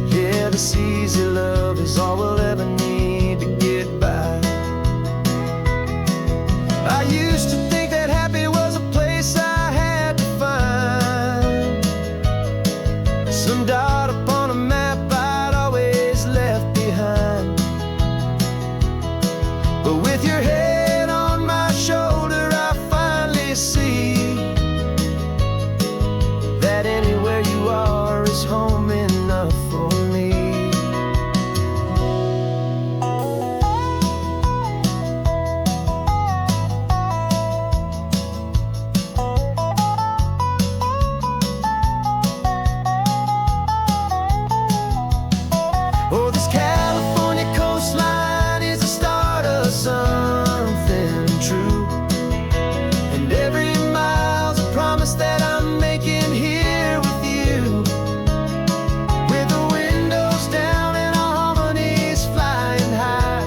Yeah, this easy love is all we'll ever need to get by. I used to think that happy was a place I had to find, some dot upon a map I'd always left behind. But with your head on my shoulder, I finally see that anywhere you are is home enough for me. Oh, this California coastline is the start of something true, and every mile's a promise that I'm making here with you. With the windows down and our harmonies flying high,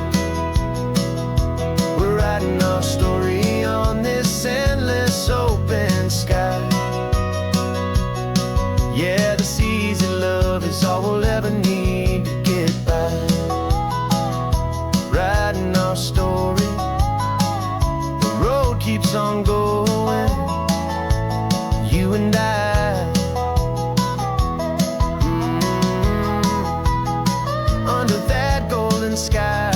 we're writing our story on this endless open sky. Yeah, this easy love is all we'll ever need to get by. Writing our story, the road keeps on going, you and I. Under that golden sky.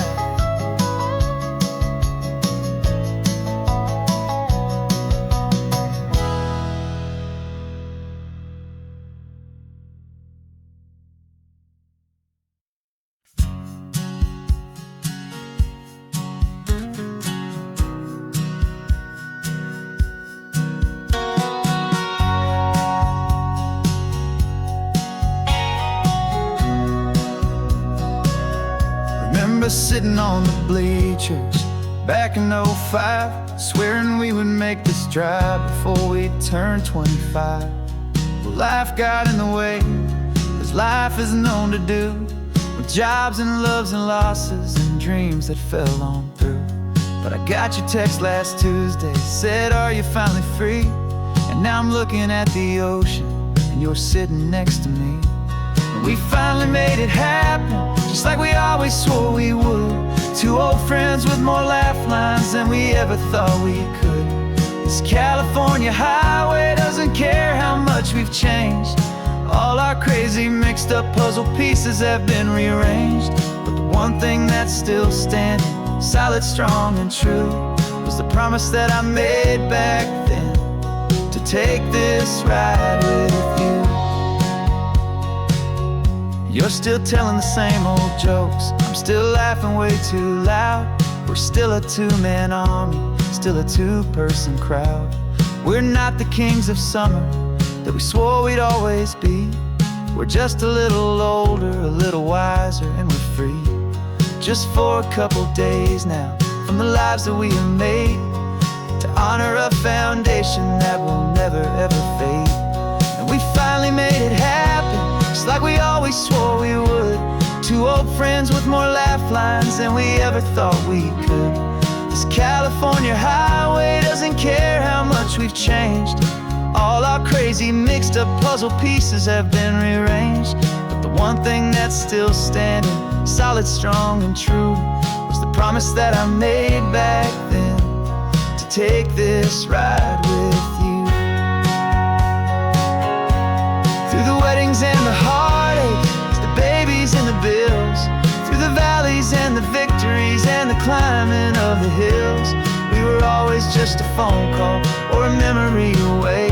Remember sitting on the bleachers back in '05, swearing we would make this drive before we turned 25. Well, life got in the way, as life is known to do, with jobs and loves and losses and dreams that fell on through. But I got your text last Tuesday, said, are you finally free? And now I'm looking at the ocean, and you're sitting next to me. We finally made it happen, just like we always swore we would. Two old friends with more laugh lines than we ever thought we could. This California highway doesn't care how much we've changed. All our crazy mixed up puzzle pieces have been rearranged. But the one thing that's still standing, solid, strong and true, was the promise that I made back then, to take this ride with you. You're still telling the same old jokes, I'm still laughing way too loud. We're still a two-man army, still a two-person crowd. We're not the kings of summer that we swore we'd always be. We're just a little older, a little wiser, and we're free. Just for a couple days now, from the lives that we have made, to honor a foundation that will never ever fade. And we finally made it happen, just like we always swore we would. Two old friends with more laugh lines than we ever thought we could. This California highway doesn't care how much we've changed. All our crazy mixed up puzzle pieces have been rearranged. But the one thing that's still standing, solid, strong and true, was the promise that I made back then, to take this ride with you. Through the weddings and the heartaches, the babies and the bills, through the valleys and the victories and the climbing of the hills, we were always just a phone call or a memory away,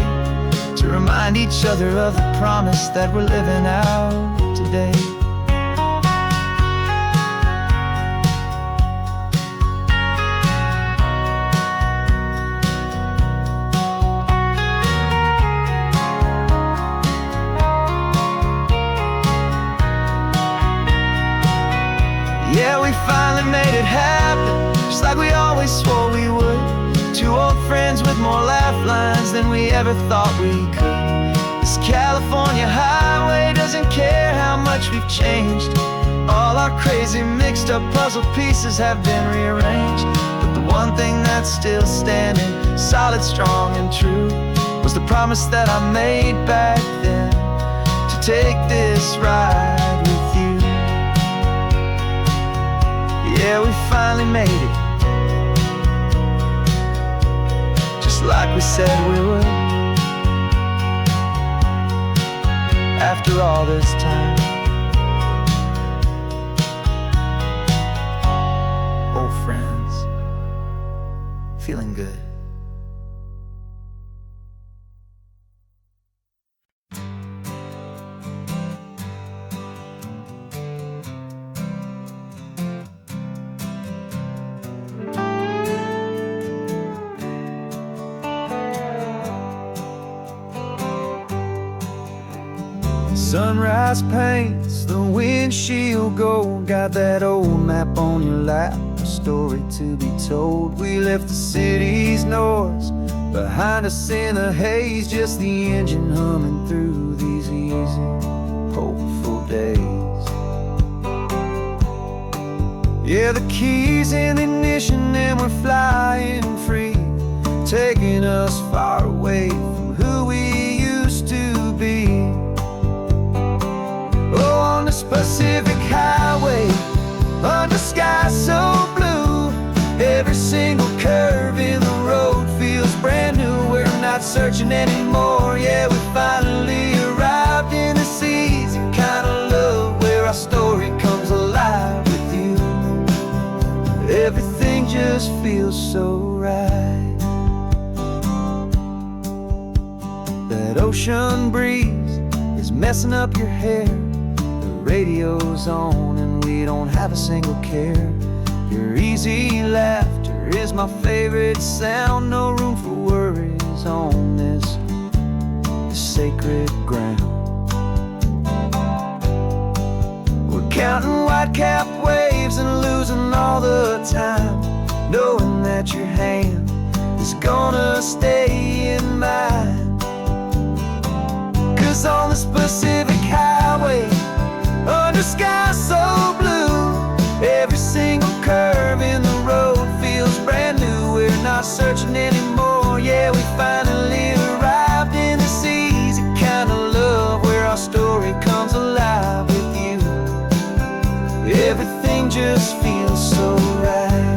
to remind each other of the promise that we're living out today. Yeah, we finally made it happen, just like we always swore we would. Two old friends ever thought we could. This California highway doesn't care how much we've changed. All our crazy mixed up puzzle pieces have been rearranged, but the one thing that's still standing, solid, strong, and true, was the promise that I made back then, to take this ride with you. Yeah, we finally made it, just like we said we would. After all this time, old friends, feeling good. Sunrise paints the windshield gold. Got that old map on your lap, a story to be told. We left the city's noise behind us in the haze, just the engine humming through these easy, hopeful days. Yeah, the keys in the ignition and we're flying free, taking us far away from who we used to be. Oh, on this Pacific highway, under skies so blue, every single curve in the road feels brand new. We're not searching anymore, yeah, we finally arrived in this easy kind of love, where our story comes alive with you. Everything just feels so right. That ocean breeze is messing up your hair, radio's on and we don't have a single care. Your easy laughter is my favorite sound. No room for worries on this sacred ground. We're counting white-capped waves and losing all the time, knowing that your hand is gonna stay in mine. 'Cause on this Pacific highway, under skies so blue, every single curve in the road feels brand new. We're not searching anymore, yeah, we finally arrived in this easy kind of love, where our story comes alive with you. Everything just feels so right.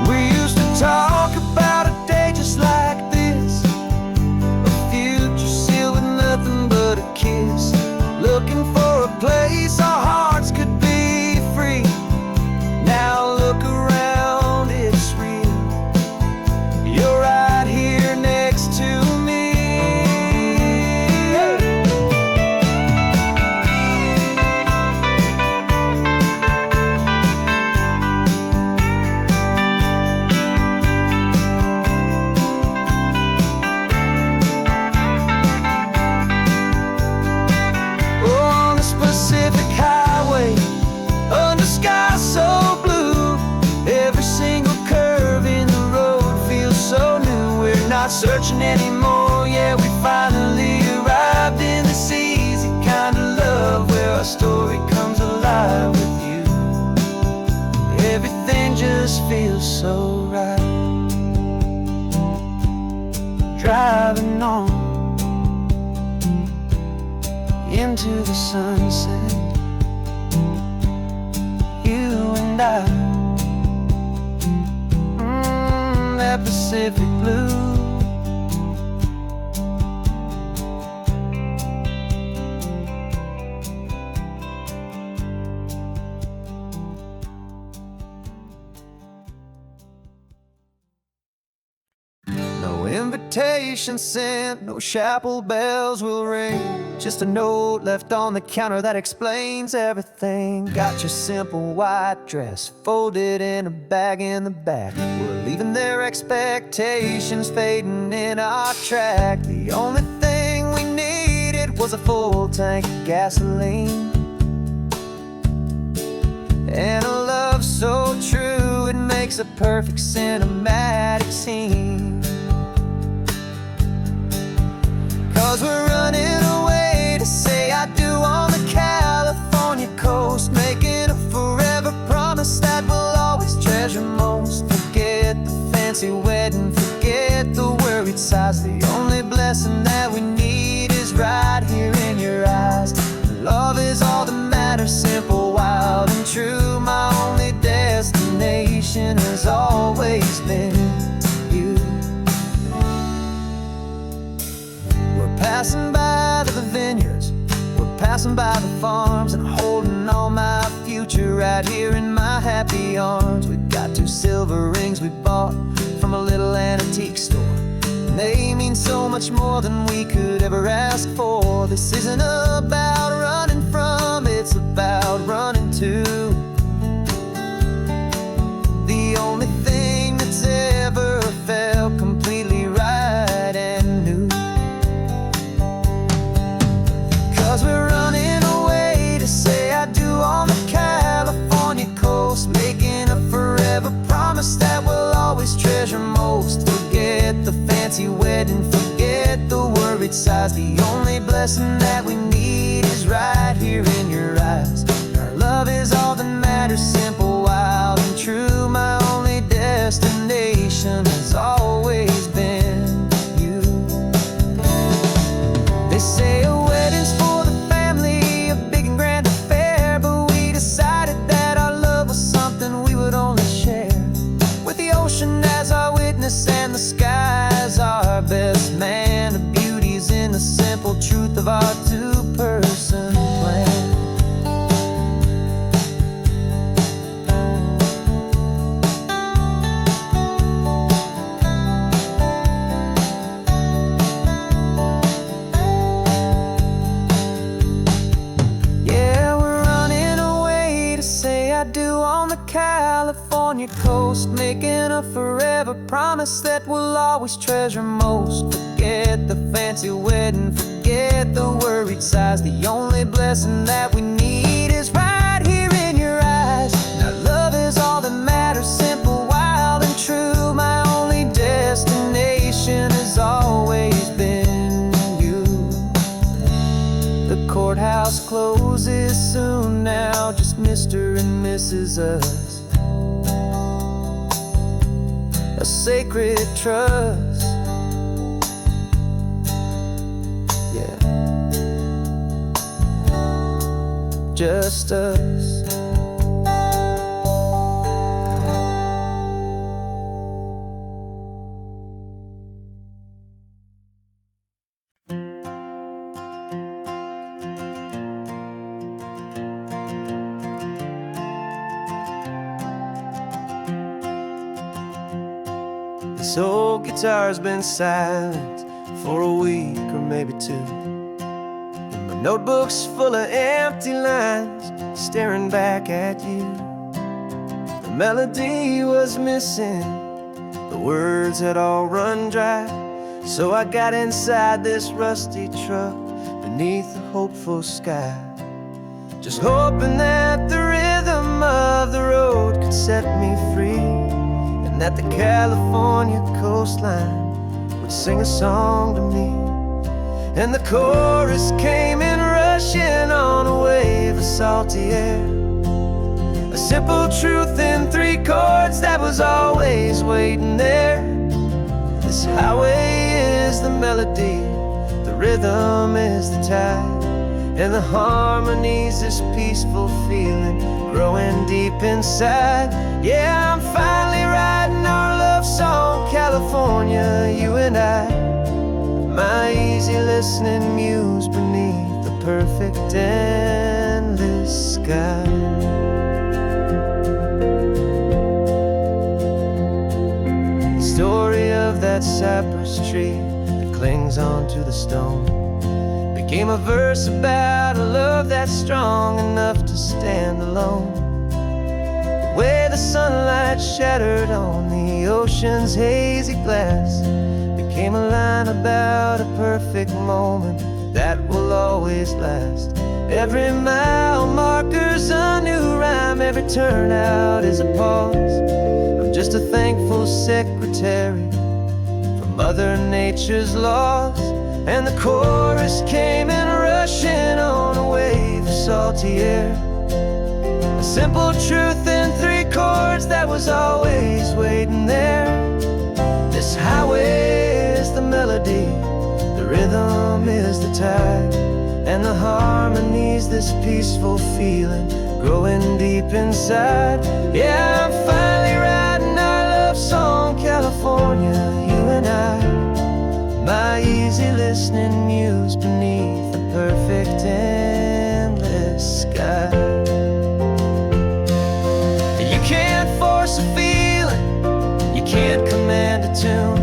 We used to talk about a day just like this, a future sealed with nothing but a kiss, looking for a place our hearts could be free. Now look around, it's real. You're right here next to me. Pacific highway, under skies so blue, every single curve in the road feels so new. We're not searching anymore, yeah, we finally arrived in this easy kind of love, where our story comes alive with you. Everything just feels so right. Driving on into the sunset, you and I, that Pacific blue. No invitation sent, no chapel bells will ring, just a note left on the counter that explains everything. Got your simple white dress folded in a bag in the back. We're leaving their expectations fading in our track. The only thing we needed was a full tank of gasoline, and a love so true it makes a perfect cinematic scene. fancy wedding, forget the worried sighs. The only blessing that we need is right here in your eyes. Love is all that matters, simple, wild, and true. My only destination has always been you. We're passing by the vineyards, we're passing by the farms, and holding all my future right here in my happy arms. We've got 2 silver rings we bought from a little antique store. They mean so much more than we could ever ask for. This isn't about running from, it's about running to the only thing that's ever felt completely right and new. 'Cause we're running away to say I do on the California coast, making a forever promise that we'll always treasure most. Forget the fancy wedding, forget the worried sighs. The only blessing that we need is right here in your eyes. Our love is all that matters, simple, wild, and true. My only destination has always been you. They say a wedding's for the family, a big and grand affair, but we decided that our love was something we would only share with the ocean as our witness and the sky as our best man. The beauty's in the simple truth of our 2-person plan. Yeah, we're running away to say I do on the California coast, making a forever promise that we'll always treasure most. Forget the fancy wedding, forget the worried sighs. The only blessing that we need is right here in your eyes. Now love is all that matters, simple, wild, and true. My only destination has always been you. The courthouse closes soon now, just Mr. and Mrs. Us, a sacred trust. Yeah, just us. This old guitar's been silent for a week or maybe 2, and my notebook's full of empty lines staring back at you. The melody was missing, the words had all run dry, so I got inside this rusty truck beneath the hopeful sky, just hoping that the rhythm of the road could set me free, and that the California coastline would sing a song to me. And the chorus came in rushing on a wave of salty air, a simple truth in 3 chords that was always waiting there. This highway is the melody, the rhythm is the tide, and the harmony's this peaceful feeling growing deep inside. Yeah, I'm finally writing our love song, California, you and I, my easy listening muse beneath the perfect endless sky. The story of that cypress tree that clings onto the stone became a verse about a love that's strong enough to stand alone. The way the sunlight shattered on the ocean's hazy glass became a line about a perfect moment that will always last. Every mile marker's a new rhyme, every turnout is a pause. I'm just a thankful secretary for Mother Nature's laws. And the chorus came in rushing on a wave of salty air, a simple truth in 3 chords that was always waiting there. This highway is the melody, the rhythm is the tide, and the harmony's this peaceful feeling growing deep inside. Yeah, I'm finally writing our love song, California, you and I. My easy listening muse beneath the perfect endless sky. You can't force a feeling, you can't command a tune.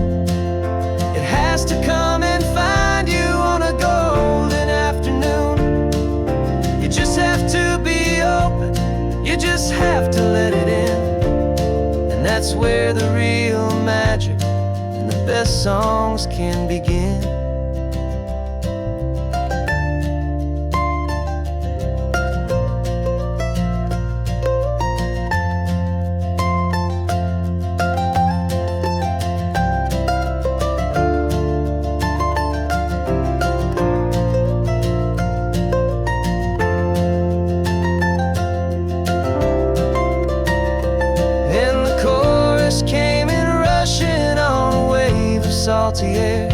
It has to come and find you on a golden afternoon. You just have to be open, you just have to let it in. And that's where the real magic and the best songs can begin. Salty air,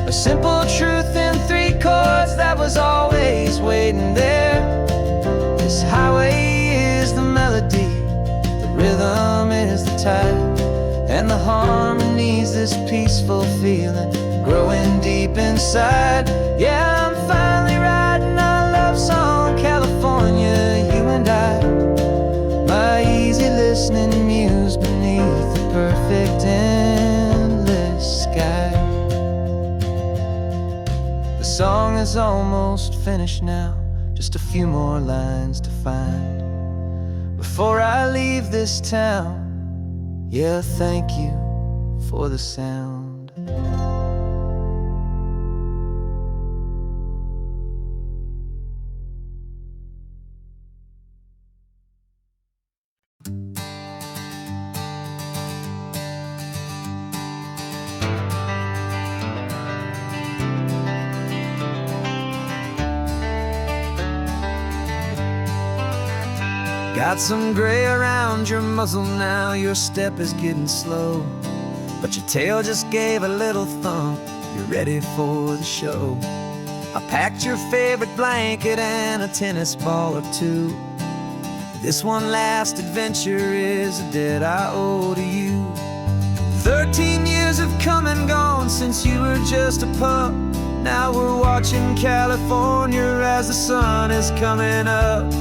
a simple truth in 3 chords that was always waiting there. This highway is the melody, the rhythm is the tide, and the harmony's this peaceful feeling growing deep inside. Yeah, I'm finally writing our love song, California, you and I. My easy listening muse beneath the perfect sky. The song is almost finished now, just a few more lines to find before I leave this town. Yeah, thank you for the sound. Got some gray around your muzzle now, your step is getting slow, but your tail just gave a little thump, you're ready for the show. I packed your favorite blanket and a tennis ball or 2. This one last adventure is a debt I owe to you. 13 years have come and gone since you were just a pup. Now we're watching California as the sun is coming up.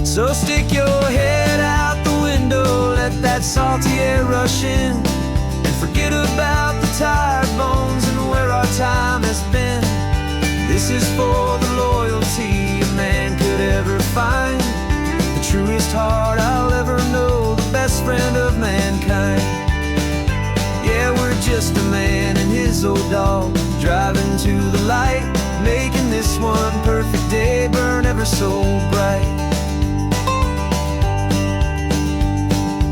So stick your head out the window, let that salty air rush in, and forget about the tired bones and where our time has been. This is for the loyalty a man could ever find, the truest heart I'll ever know, the best friend of mankind. Yeah, we're just a man and his old dog, driving to the light, making this one perfect day burn ever so bright.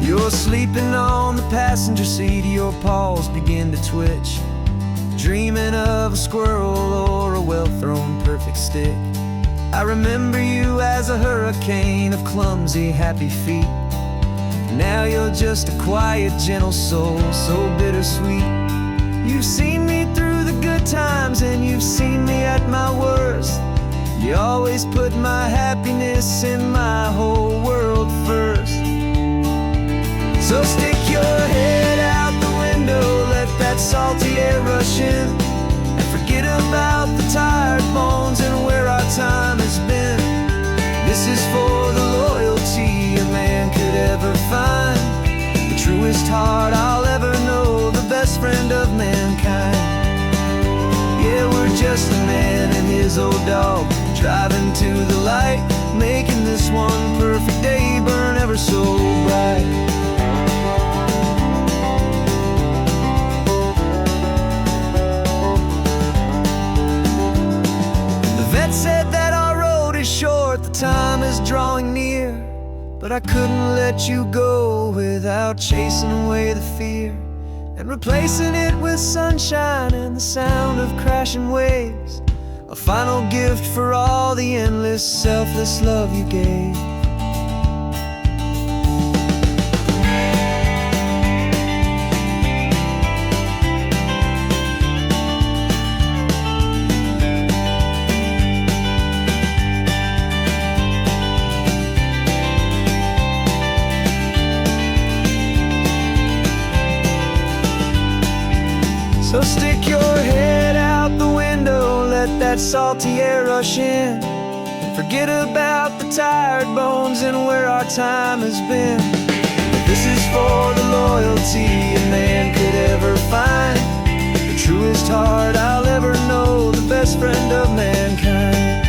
You're sleeping on the passenger seat, your paws begin to twitch, dreaming of a squirrel or a well-thrown perfect stick. I remember you as a hurricane of clumsy, happy feet. Now you're just a quiet, gentle soul, so bittersweet. You've seen me through the good times and you've seen me at my worst. You always put my happiness in my whole world first. So stick your head out the window, let that salty air rush in, and forget about the tired bones and where our time has been. This is for the loyalty a man could ever find, the truest heart I'll ever know, the best friend of mankind. Yeah, we're just a man and his old dog, driving to the light, making this one perfect day burn ever so bright. Said that our road is short, the time is drawing near, but I couldn't let you go without chasing away the fear and replacing it with sunshine and the sound of crashing waves, a final gift for all the endless, selfless love you gave. So stick your head out the window, let that salty air rush in. Forget about the tired bones and where our time has been. This is for the loyalty a man could ever find, the truest heart I'll ever know, the best friend of mankind.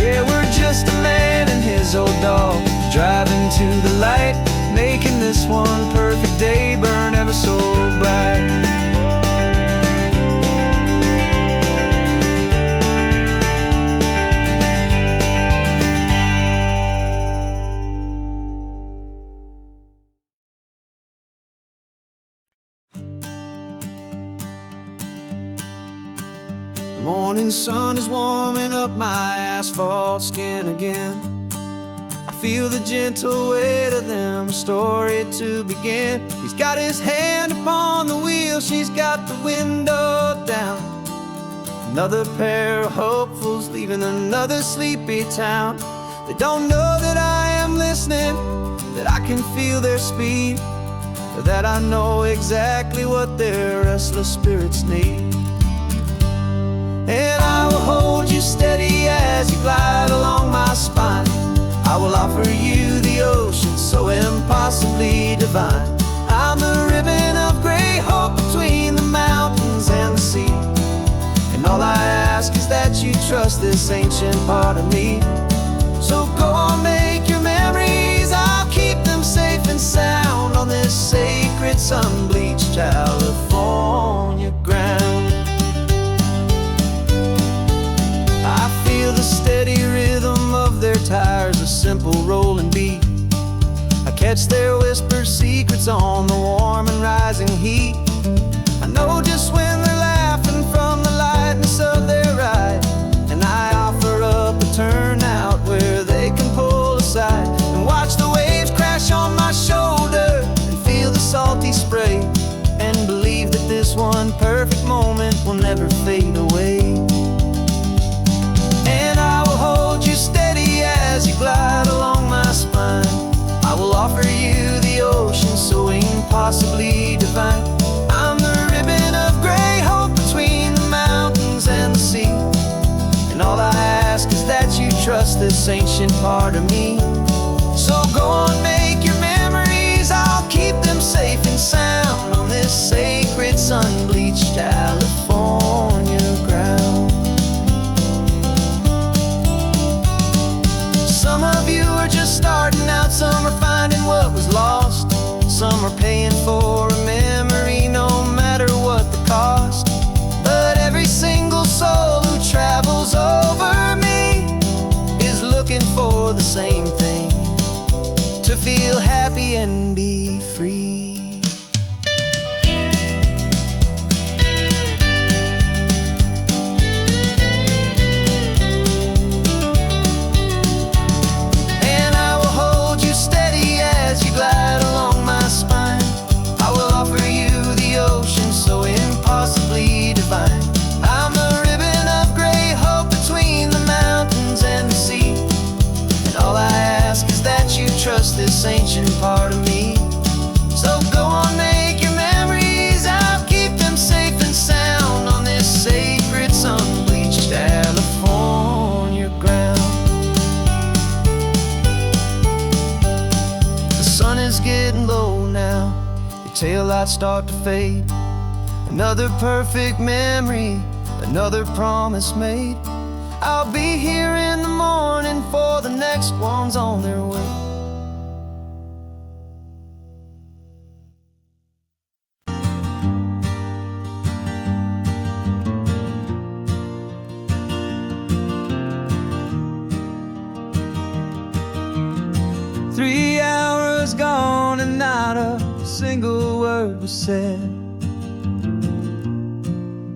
Yeah, we're just a man and his old dog, driving to the light, making this one perfect day burn ever so bright. The morning sun is warming up my asphalt skin again. I feel the gentle weight of them, a story to begin. He's got his hand upon the wheel, she's got the window down. Another pair of hopefuls leaving another sleepy town. They don't know that I am listening, that I can feel their speed, or that I know exactly what their restless spirits need. And I will hold you steady as you glide along my spine. I will offer you the ocean so impossibly divine. I'm the ribbon of gray hope between the mountains and the sea. And all I ask is that you trust this ancient part of me. So go on, make your memories, I'll keep them safe and sound on this sacred sun-bleached California ground. I feel the steady rhythm of their tires, a simple rolling beat. I catch their whispered secrets on the warm and rising heat. I know just when they're laughing from the lightness of their ride, and I offer up a turnout where they can pull aside and watch the waves crash on my shoulder and feel the salty spray, and believe that this one perfect moment will never fade away. And I will hold you steady as you glide along my spine. I will offer you the ocean so impossibly divine. I'm the ribbon of gray hope between the mountains and the sea. And all I ask is that you trust this ancient part of me. So go on, make your memories, I'll keep them safe and sound on this sacred sun-bleached California ground. Some of you are just starting out, some are finding what was lost, some are paying for a memory no matter what the cost. But every single soul who travels over me is looking for the same thing, to feel happy and be free. Glide along my spine. I will offer you the ocean so impossibly divine. I'm the ribbon of gray hope between the mountains and the sea. And all I ask is that you trust this ancient part of me. So go on, make your memories, I'll keep them safe and sound on this sacred sun-bleached California ground. Sun is getting low now, your taillights start to fade. Another perfect memory, another promise made. I'll be here in the morning for the next ones on their way. 3 hours gone and not a single word was said.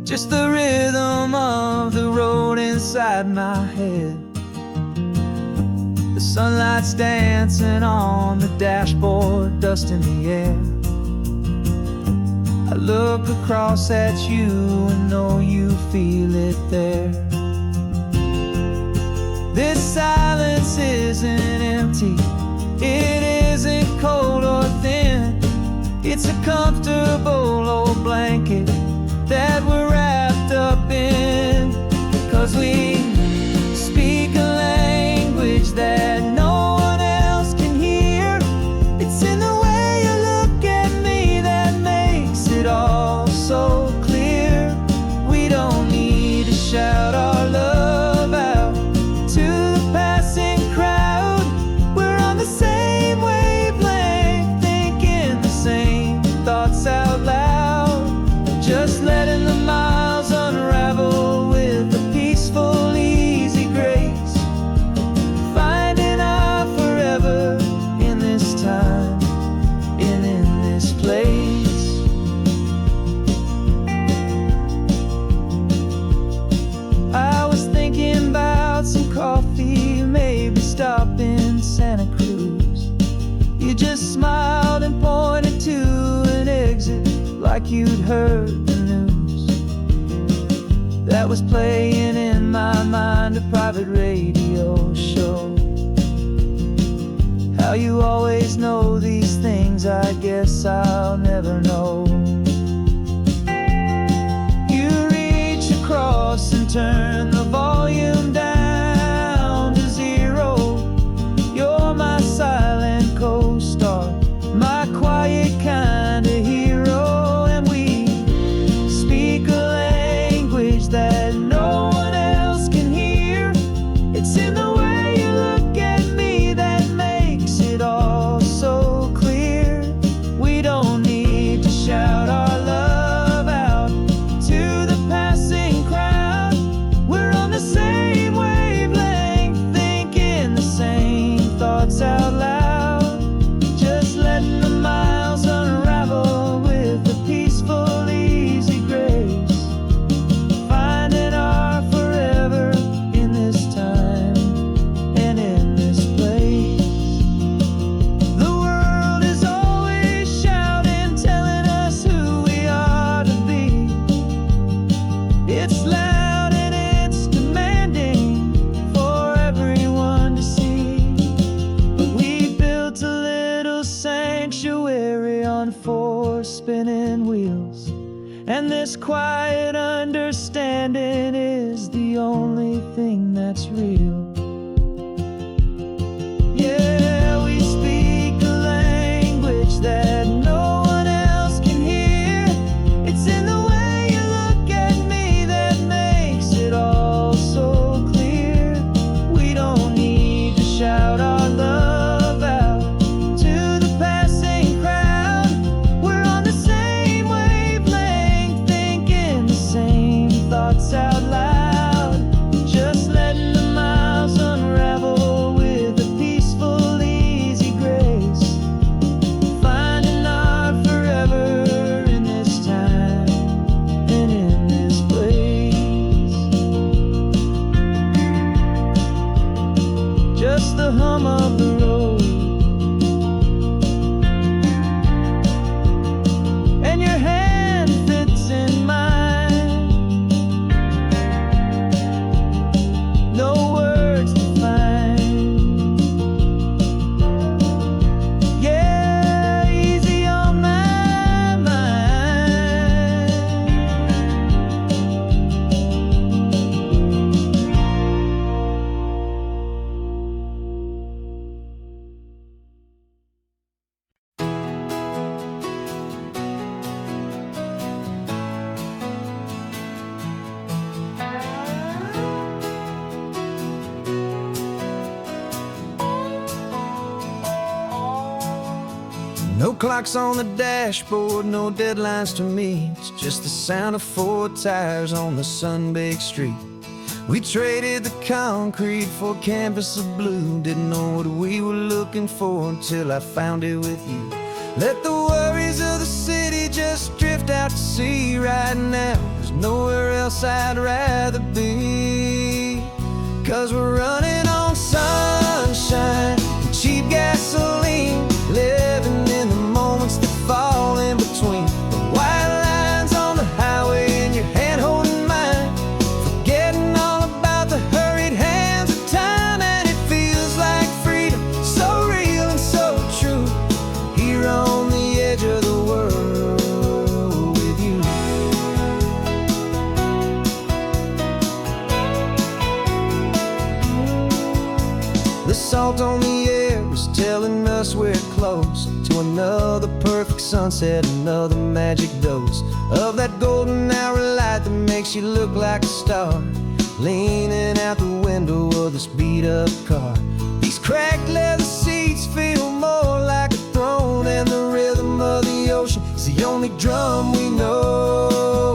Just the rhythm of the road inside my head. The sunlight's dancing on the dashboard, dust in the air. I look across at you and know you feel it there. This silence isn't empty, it isn't cold or thin. It's a comfortable old blanket just letting the miles unravel with a peaceful, easy grace, finding our forever in this time and in this place. I was thinking about some coffee, maybe stop in Santa Cruz. You just smiled and pointed to an exit like you'd heard the news. That was playing in my mind, a private radio show. How you always know these things, I guess I'll never know. You reach across and turn the volume down to 0. You're my silent co-star, my quiet kind of hero. And we speak a language that no one else can hear. It's in the way you look at me that makes it all so clear. We don't need to shout our love out to the passing crowd. We're on the same wavelength, thinking the same thoughts out loud, just letting the miles unravel with a peaceful, easy grace, finding our forever in this time and in this place. The world is always shouting, telling us who we are to be. It's loud and it's demanding for everyone to see. But we built a little sanctuary on 4 spinning wheels, and this quiet understanding is the only thing that's real. Yeah, we speak a language that no one else can hear. It's in the way you look at me that makes it all so clear. We don't need to shout our love out to the passing crowd. We're on the same wavelength, thinking the same thoughts out loud, just letting the miles unravel with a peaceful, easy grace, finding our forever in this time and in this place. Just the hum of the road and your hand fits in mine. No words to find. Yeah, easy on my mind. No clocks on the dashboard, no deadlines to meet. It's just the sound of 4 tires on the sun-baked street. We traded the concrete for a canvas of blue. Didn't know what we were looking for until I found it with you. Let the worries of the city just drift out to sea right now. There's nowhere else I'd rather be, 'cause we're running on sunshine and cheap gasoline, living in the moments that fall in between the white lines on the highway and your hand holding mine, forgetting all about the hurried hands of time. And it feels like freedom, so real and so true, here on the edge of the world with you. The salt on the air is telling us we're close to another perfect sunset, another magic dose of that golden hour light that makes you look like a star, leaning out the window of this beat-up car. These cracked leather seats feel more like a throne, and the rhythm of the ocean is the only drum we know.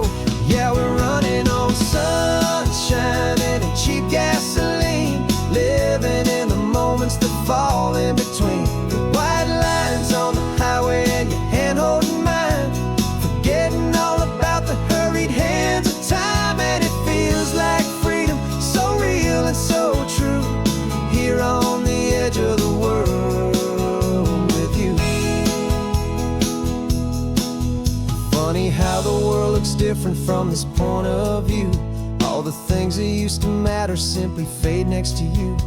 different from this point of view. All the things that used to matter simply fade next to you.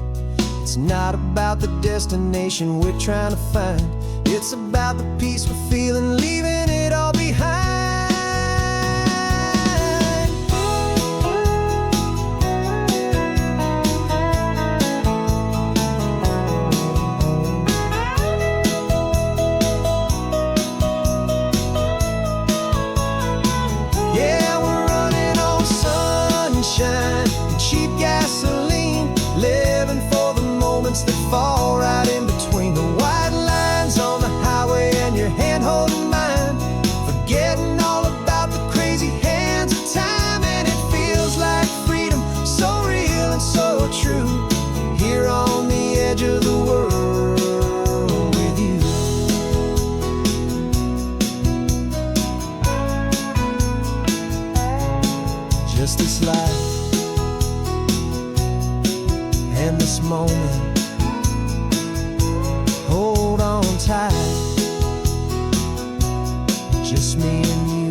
It's not about the destination we're trying to find. It's about the peace we're feeling, leaving it all behind. Yeah, we're running on sunshine and cheap gasoline, living for the moments that fall right in between the white lines on the highway and your hand holding mine, forgetting all about the crazy hands of time. And it feels like freedom, so real and so true, here on the edge of the world with you. Just this life and this moment, hold on tight, just me and you.